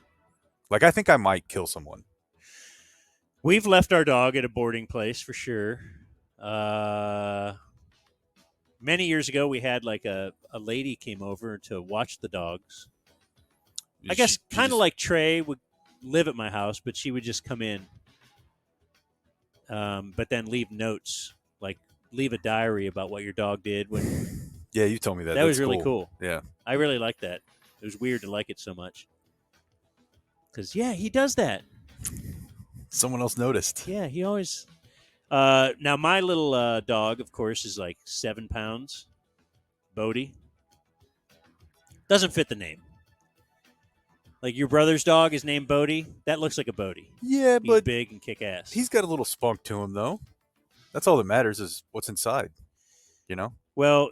Like, I think I might kill someone. We've left our dog at a boarding place for sure. Many years ago, we had like a lady came over to watch the dogs. I guess kind of like Trey would live at my house, but she would just come in, but then leave notes, like leave a diary about what your dog did. When yeah, you told me that. That was really cool. Yeah. I really liked that. It was weird to like it so much. Because, yeah, he does that. Someone else noticed. Yeah, he always... now, my little dog, of course, is like 7 pounds. Bodie. Doesn't fit the name. Like your brother's dog is named Bodie. That looks like a Bodie. Yeah, He's but big and kick-ass. He's got a little spunk to him, though. That's all that matters is what's inside, you know? Well,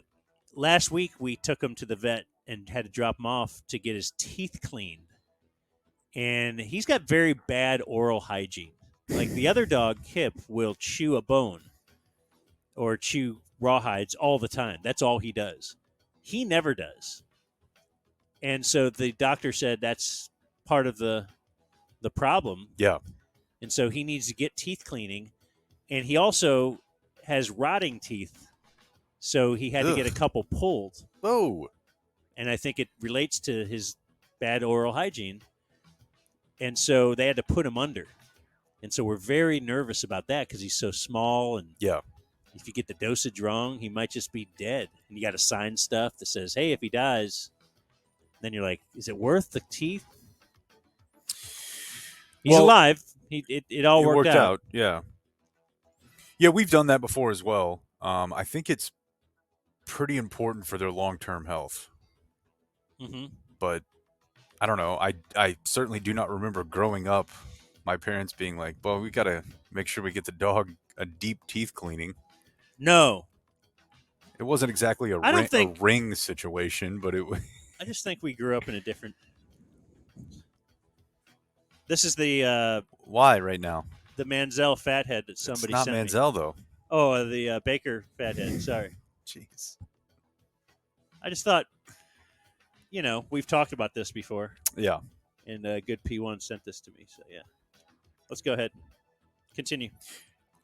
last week we took him to the vet and had to drop him off to get his teeth cleaned. And he's got very bad oral hygiene. Like the other dog, Kip, will chew a bone or chew rawhides all the time. That's all he does. He never does. And so the doctor said that's part of the problem. Yeah. And so he needs to get teeth cleaning. And he also has rotting teeth. So he had to get a couple pulled. Oh. And I think it relates to his bad oral hygiene. And so they had to put him under. And so we're very nervous about that because he's so small. And yeah, if you get the dosage wrong, he might just be dead. And you got to sign stuff that says, hey, if he dies, then you're like, is it worth the teeth? He's alive. It all worked out. Yeah. Yeah, we've done that before as well. I think it's pretty important for their long-term health. Mm-hmm. But I don't know. I certainly do not remember growing up my parents being like, well, we got to make sure we get the dog a deep teeth cleaning. No. It wasn't exactly a ring situation, but it was... I just think we grew up in a different... This is the... Why right now? The Manziel fathead that somebody sent me. It's not Manziel, though. Oh, the Baker fathead. Sorry. Jeez. I just thought, we've talked about this before. Yeah. And Good P1 sent this to me, so yeah. Let's go ahead. Continue.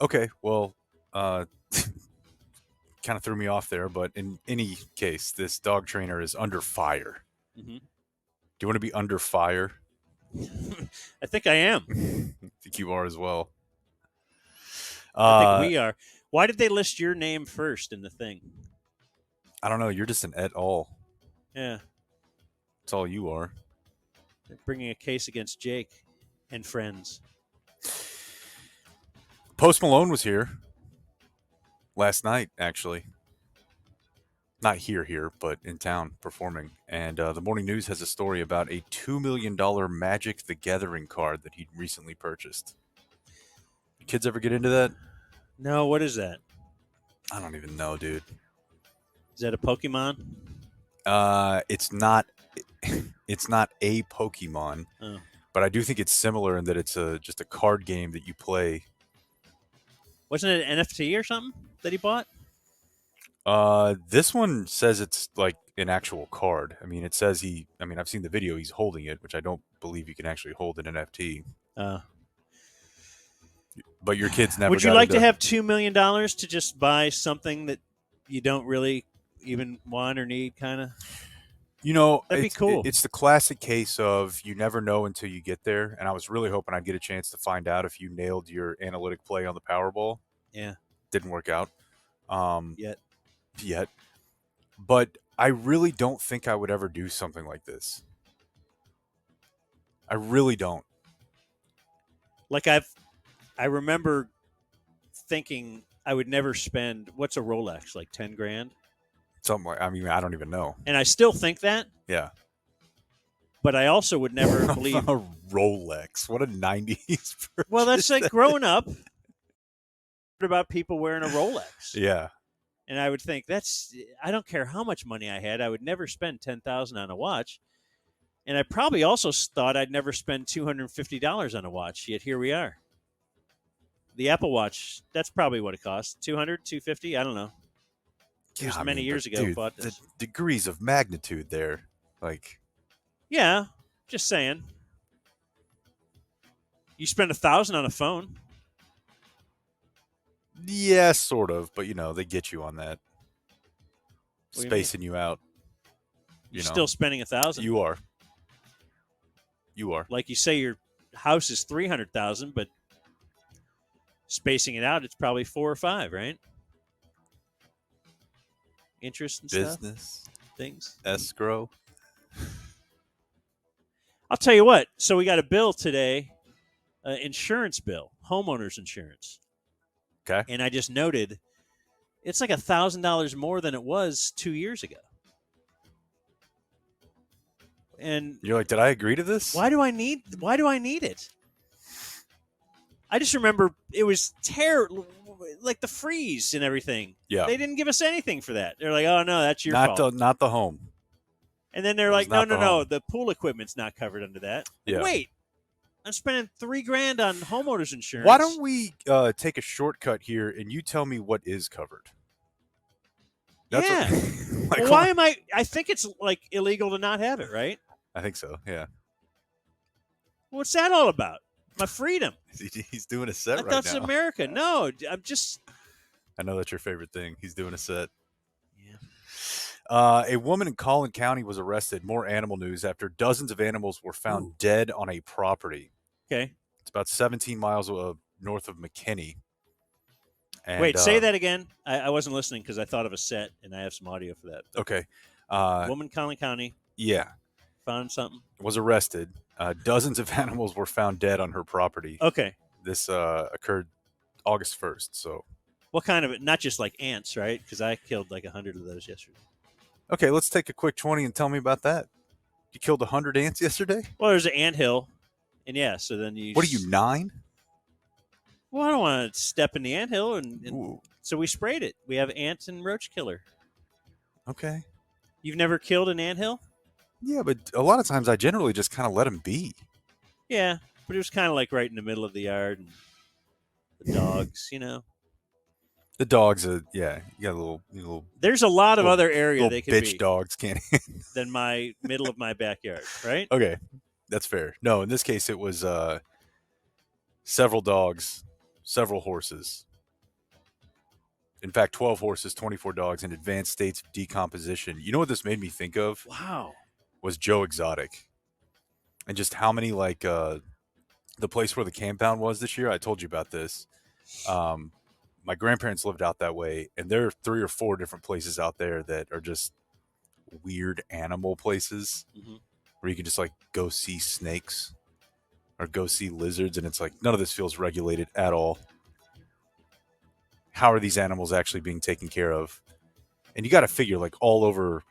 Okay, well, kind of threw me off there, but in any case, this dog trainer is under fire. Mm-hmm. Do you want to be under fire? I think I am. I think you are as well. I think we are. Why did they list your name first in the thing? I don't know. You're just an et al. Yeah. That's all you are. They're bringing a case against Jake and friends. Post Malone was here last night, actually. Not here, but in town performing. And the Morning News has a story about a $2 million Magic the Gathering card that he recently purchased. You kids ever get into that? No, what is that? I don't even know, dude. Is that a Pokemon? It's not. It's not a Pokemon, but I do think it's similar in that it's just a card game that you play. Wasn't it an NFT or something that he bought? This one says it's like an actual card. I mean, it says I've seen the video. He's holding it, which I don't believe you can actually hold an NFT. But your kids never. Would you like to have $2 million to just buy something that you don't really even want or need, kind of? You know, That'd be cool. It's the classic case of you never know until you get there. And I was really hoping I'd get a chance to find out if you nailed your analytic play on the Powerball. Yeah. Didn't work out. Yet. But I really don't think I would ever do something like this. I really don't. Like I remember thinking I would never spend, what's a Rolex, like 10 grand? Something like, I mean, I don't even know. And I still think that. Yeah. But I also would never believe a Rolex. What a 90s purchase. Well, that's like growing up about people wearing a Rolex. Yeah. And I would think I don't care how much money I had, I would never spend $10,000 on a watch. And I probably also thought I'd never spend $250 on a watch. Yet here we are. The Apple Watch, that's probably what it costs. $200, $250, I don't know. It was many years ago. Dude, Bought this. the degrees of magnitude there, like. Yeah, just saying. You spend $1,000 on a phone. Yeah, sort of, but they get you on that. What do you Spacing you out. You're still spending $1,000. You are. You are. Like you say, your house is $300,000, but spacing it out, it's probably 4 or 5, right? Interest and Business. Things. Escrow. I'll tell you what. So we got a bill today, insurance bill, homeowners insurance. Okay. And I just noted it's like $1,000 more than it was 2 years ago. And you're like, did I agree to this? Why do I need it? I just remember it was terrible, like the freeze and everything. Yeah. They didn't give us anything for that. They're like, oh, no, that's your fault. Not the home. And then they're like, no, the pool equipment's not covered under that. Yeah. Wait, I'm spending $3,000 on homeowners insurance. Why don't we take a shortcut here and you tell me what is covered? That's well, why am I think it's like illegal to not have it, right? I think so, yeah. What's that all about? My freedom. He's doing a set right now. That's America. No, I'm just. I know that's your favorite thing. He's doing a set. Yeah. A woman in Collin County was arrested. More animal news after dozens of animals were found dead on a property. Okay. It's about 17 miles north of McKinney. And, wait, say that again. I wasn't listening because I thought of a set, and I have some audio for that. Okay. Woman in Collin County. Yeah. Found something. Was arrested. Dozens of animals were found dead on her property. Okay. This occurred August 1st. So, what kind of it? Not just like ants, right? Because I killed like 100 of those yesterday. Okay, let's take a quick 20 and tell me about that. You killed 100 ants yesterday? Well, there's an anthill, and yeah, so then you. What are you, 9? Well, I don't want to step in the anthill, and so we sprayed it. We have ants and roach killer. Okay. You've never killed an anthill? Yeah, but a lot of times I generally just kind of let them be. Yeah, but it was kind of like right in the middle of the yard, and the dogs, The dogs, yeah, you got a little. There's a lot of other area they could bitch be. Dogs can't. Than my middle of my backyard, right? Okay, that's fair. No, in this case, it was several dogs, several horses. In fact, 12 horses, 24 dogs in advanced states of decomposition. You know what this made me think of? Wow. Was Joe Exotic. And just how many, like, the place where the compound was this year. I told you about this. My grandparents lived out that way, and there are 3 or 4 different places out there that are just weird animal places where you can just, like, go see snakes or go see lizards, and it's like none of this feels regulated at all. How are these animals actually being taken care of? And you got to figure, like, all over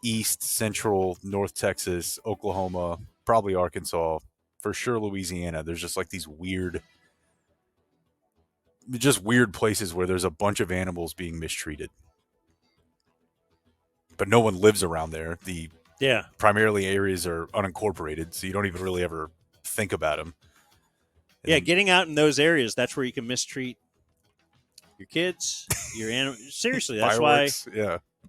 East, Central, North Texas, Oklahoma, probably Arkansas, for sure Louisiana, there's just like these weird places where there's a bunch of animals being mistreated. But no one lives around there. Primarily areas are unincorporated, so you don't even really ever think about them. And getting out in those areas, that's where you can mistreat your kids, your animals. Seriously, that's why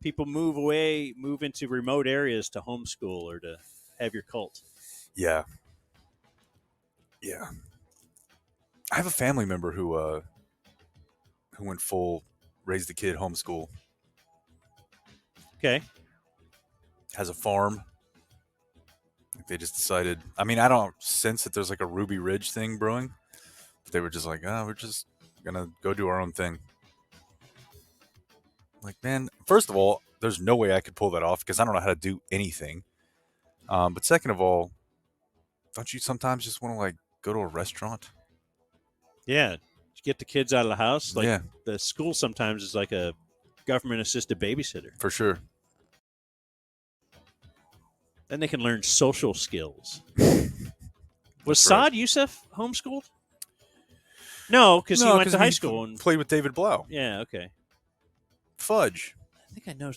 people move into remote areas to homeschool or to have your cult. Yeah. Yeah. I have a family member who went full raise the kid homeschool. Okay. has a farm. They just decided. I mean, I don't sense that there's like a Ruby Ridge thing brewing. But they were just like, oh, we're just gonna go do our own thing. Like, man, first of all, there's no way I could pull that off because I don't know how to do anything. But second of all, don't you sometimes just want to like go to a restaurant? Yeah, get the kids out of the house. Like Yeah. the school sometimes is like a government-assisted babysitter. For sure. Then they can learn social skills. Was That's right. Saad Youssef homeschooled? No, because he went to high school and played with David Blau. Yeah, okay. Fudge. I think I know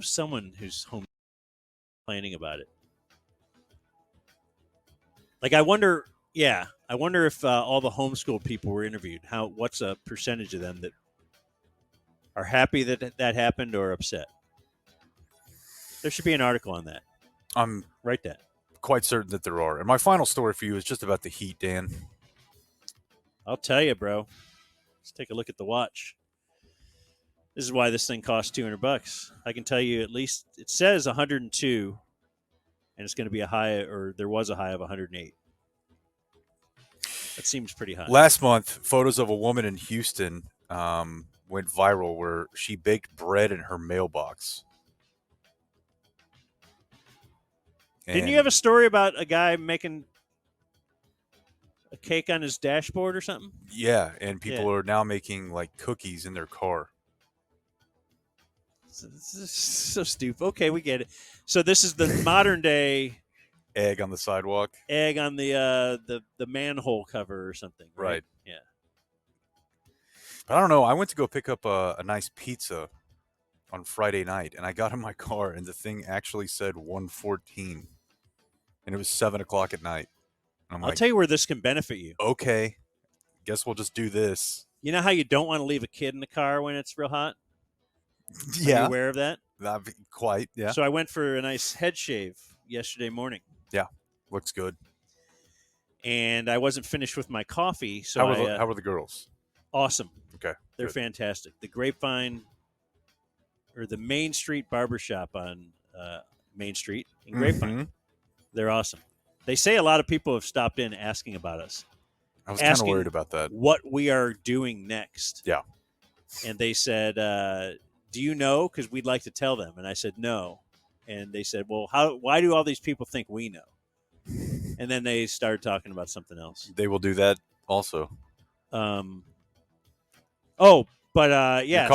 someone who's home complaining about it. Like, I wonder if all the homeschooled people were interviewed. What's a percentage of them that are happy that happened or upset? There should be an article on that. I'm Write that. quite certain that there are. And my final story for you is just about the Heat, Dan. I'll tell you, bro. Let's take a look at the watch. This is why this thing costs $200. I can tell you at least it says 102, and it's going to be a high, or there was a high of 108. That seems pretty high. Last month, photos of a woman in Houston went viral where she baked bread in her mailbox. Didn't you have a story about a guy making a cake on his dashboard or something? Yeah, and people are now making like cookies in their car. This is so stupid. Okay, we get it. So this is the modern day egg on the sidewalk. Egg on the manhole cover or something. Right. Yeah. But I don't know. I went to go pick up a nice pizza on Friday night, and I got in my car, and the thing actually said 114, and it was 7:00 at night. And I'll tell you where this can benefit you. Okay, guess we'll just do this. You know how you don't want to leave a kid in the car when it's real hot? Yeah. Are you aware of that? Not quite, yeah. So I went for a nice head shave yesterday morning. Yeah, looks good. And I wasn't finished with my coffee. So how were the girls? Awesome. Okay. They're fantastic. The Grapevine, or the Main Street Barbershop on Main Street in Grapevine. Mm-hmm. They're awesome. They say a lot of people have stopped in asking about us. I was kind of worried about that. What we are doing next. Yeah. And they said, do you know? Because we'd like to tell them. And I said, no. And they said, well, why do all these people think we know? And then they started talking about something else. They will do that also. Yeah.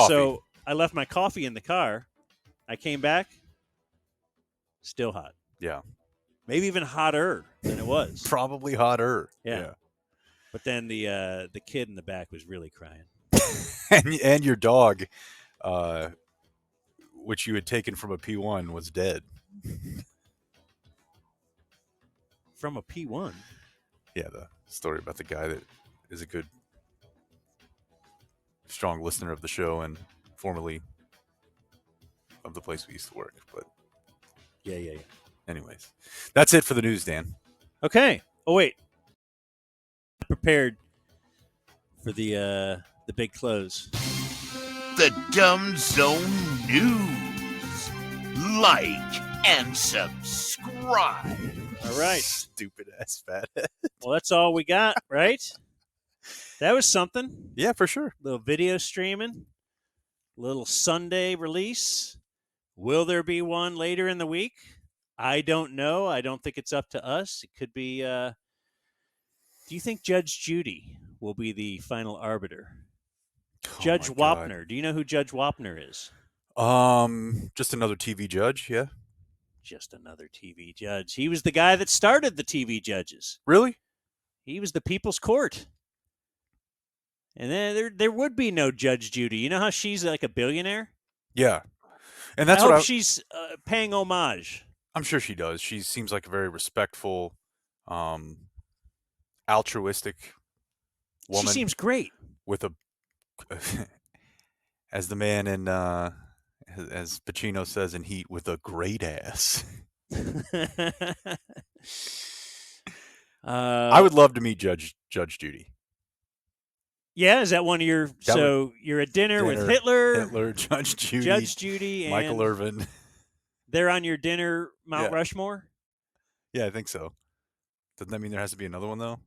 So I left my coffee in the car. I came back. Still hot. Yeah. Maybe even hotter than it was. Probably hotter. Yeah. But then the kid in the back was really crying. and your dog, which you had taken from a P1, was dead. From a P1? Yeah, the story about the guy that is a good, strong listener of the show and formerly of the place we used to work. But yeah. Anyways, that's it for the news, Dan. Okay. Oh wait, prepared for the big close. The Dumb Zone News. Like and subscribe. All right. Stupid ass fat. Well, that's all we got, right? That was something. Yeah, for sure. Little video streaming, little Sunday release. Will there be one later in the week? I don't know. I don't think it's up to us. It could be. Do you think Judge Judy will be the final arbiter? Judge Wapner. Do you know who Judge Wapner is? Just another TV judge. Yeah. Just another TV judge. He was the guy that started the TV judges. Really? He was the People's Court. And then there would be no Judge Judy. You know how she's like a billionaire? Yeah. And that's I what hope she's paying homage. I'm sure she does. She seems like a very respectful, altruistic woman. She seems great. With a, as the man in, as Pacino says in Heat, with a great ass. I would love to meet Judge Judy. Yeah, is that one of your? You're at dinner with Hitler, Judge Judy, and Michael Irvin, They're on your dinner Mount Yeah. Rushmore? Yeah, I think so. Doesn't that mean there has to be another one though?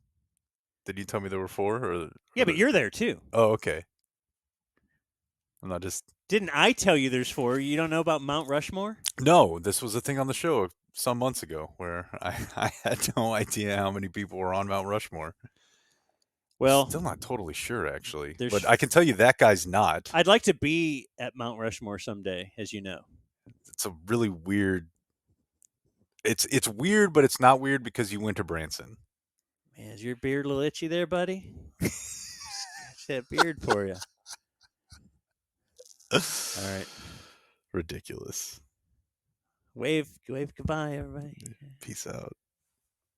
Did you tell me there were 4? Yeah, but you're there too. Oh, okay. I'm not just. Didn't I tell you there's 4? You don't know about Mount Rushmore? No, this was a thing on the show some months ago where I had no idea how many people were on Mount Rushmore. Well, still not totally sure actually, there's- but I can tell you that guy's not. I'd like to be at Mount Rushmore someday, as you know. It's a really weird. It's weird, but it's not weird because you went to Branson. Man, is your beard a little itchy there, buddy? Scratch that beard for you. All right. Ridiculous. Wave goodbye, everybody. Peace out.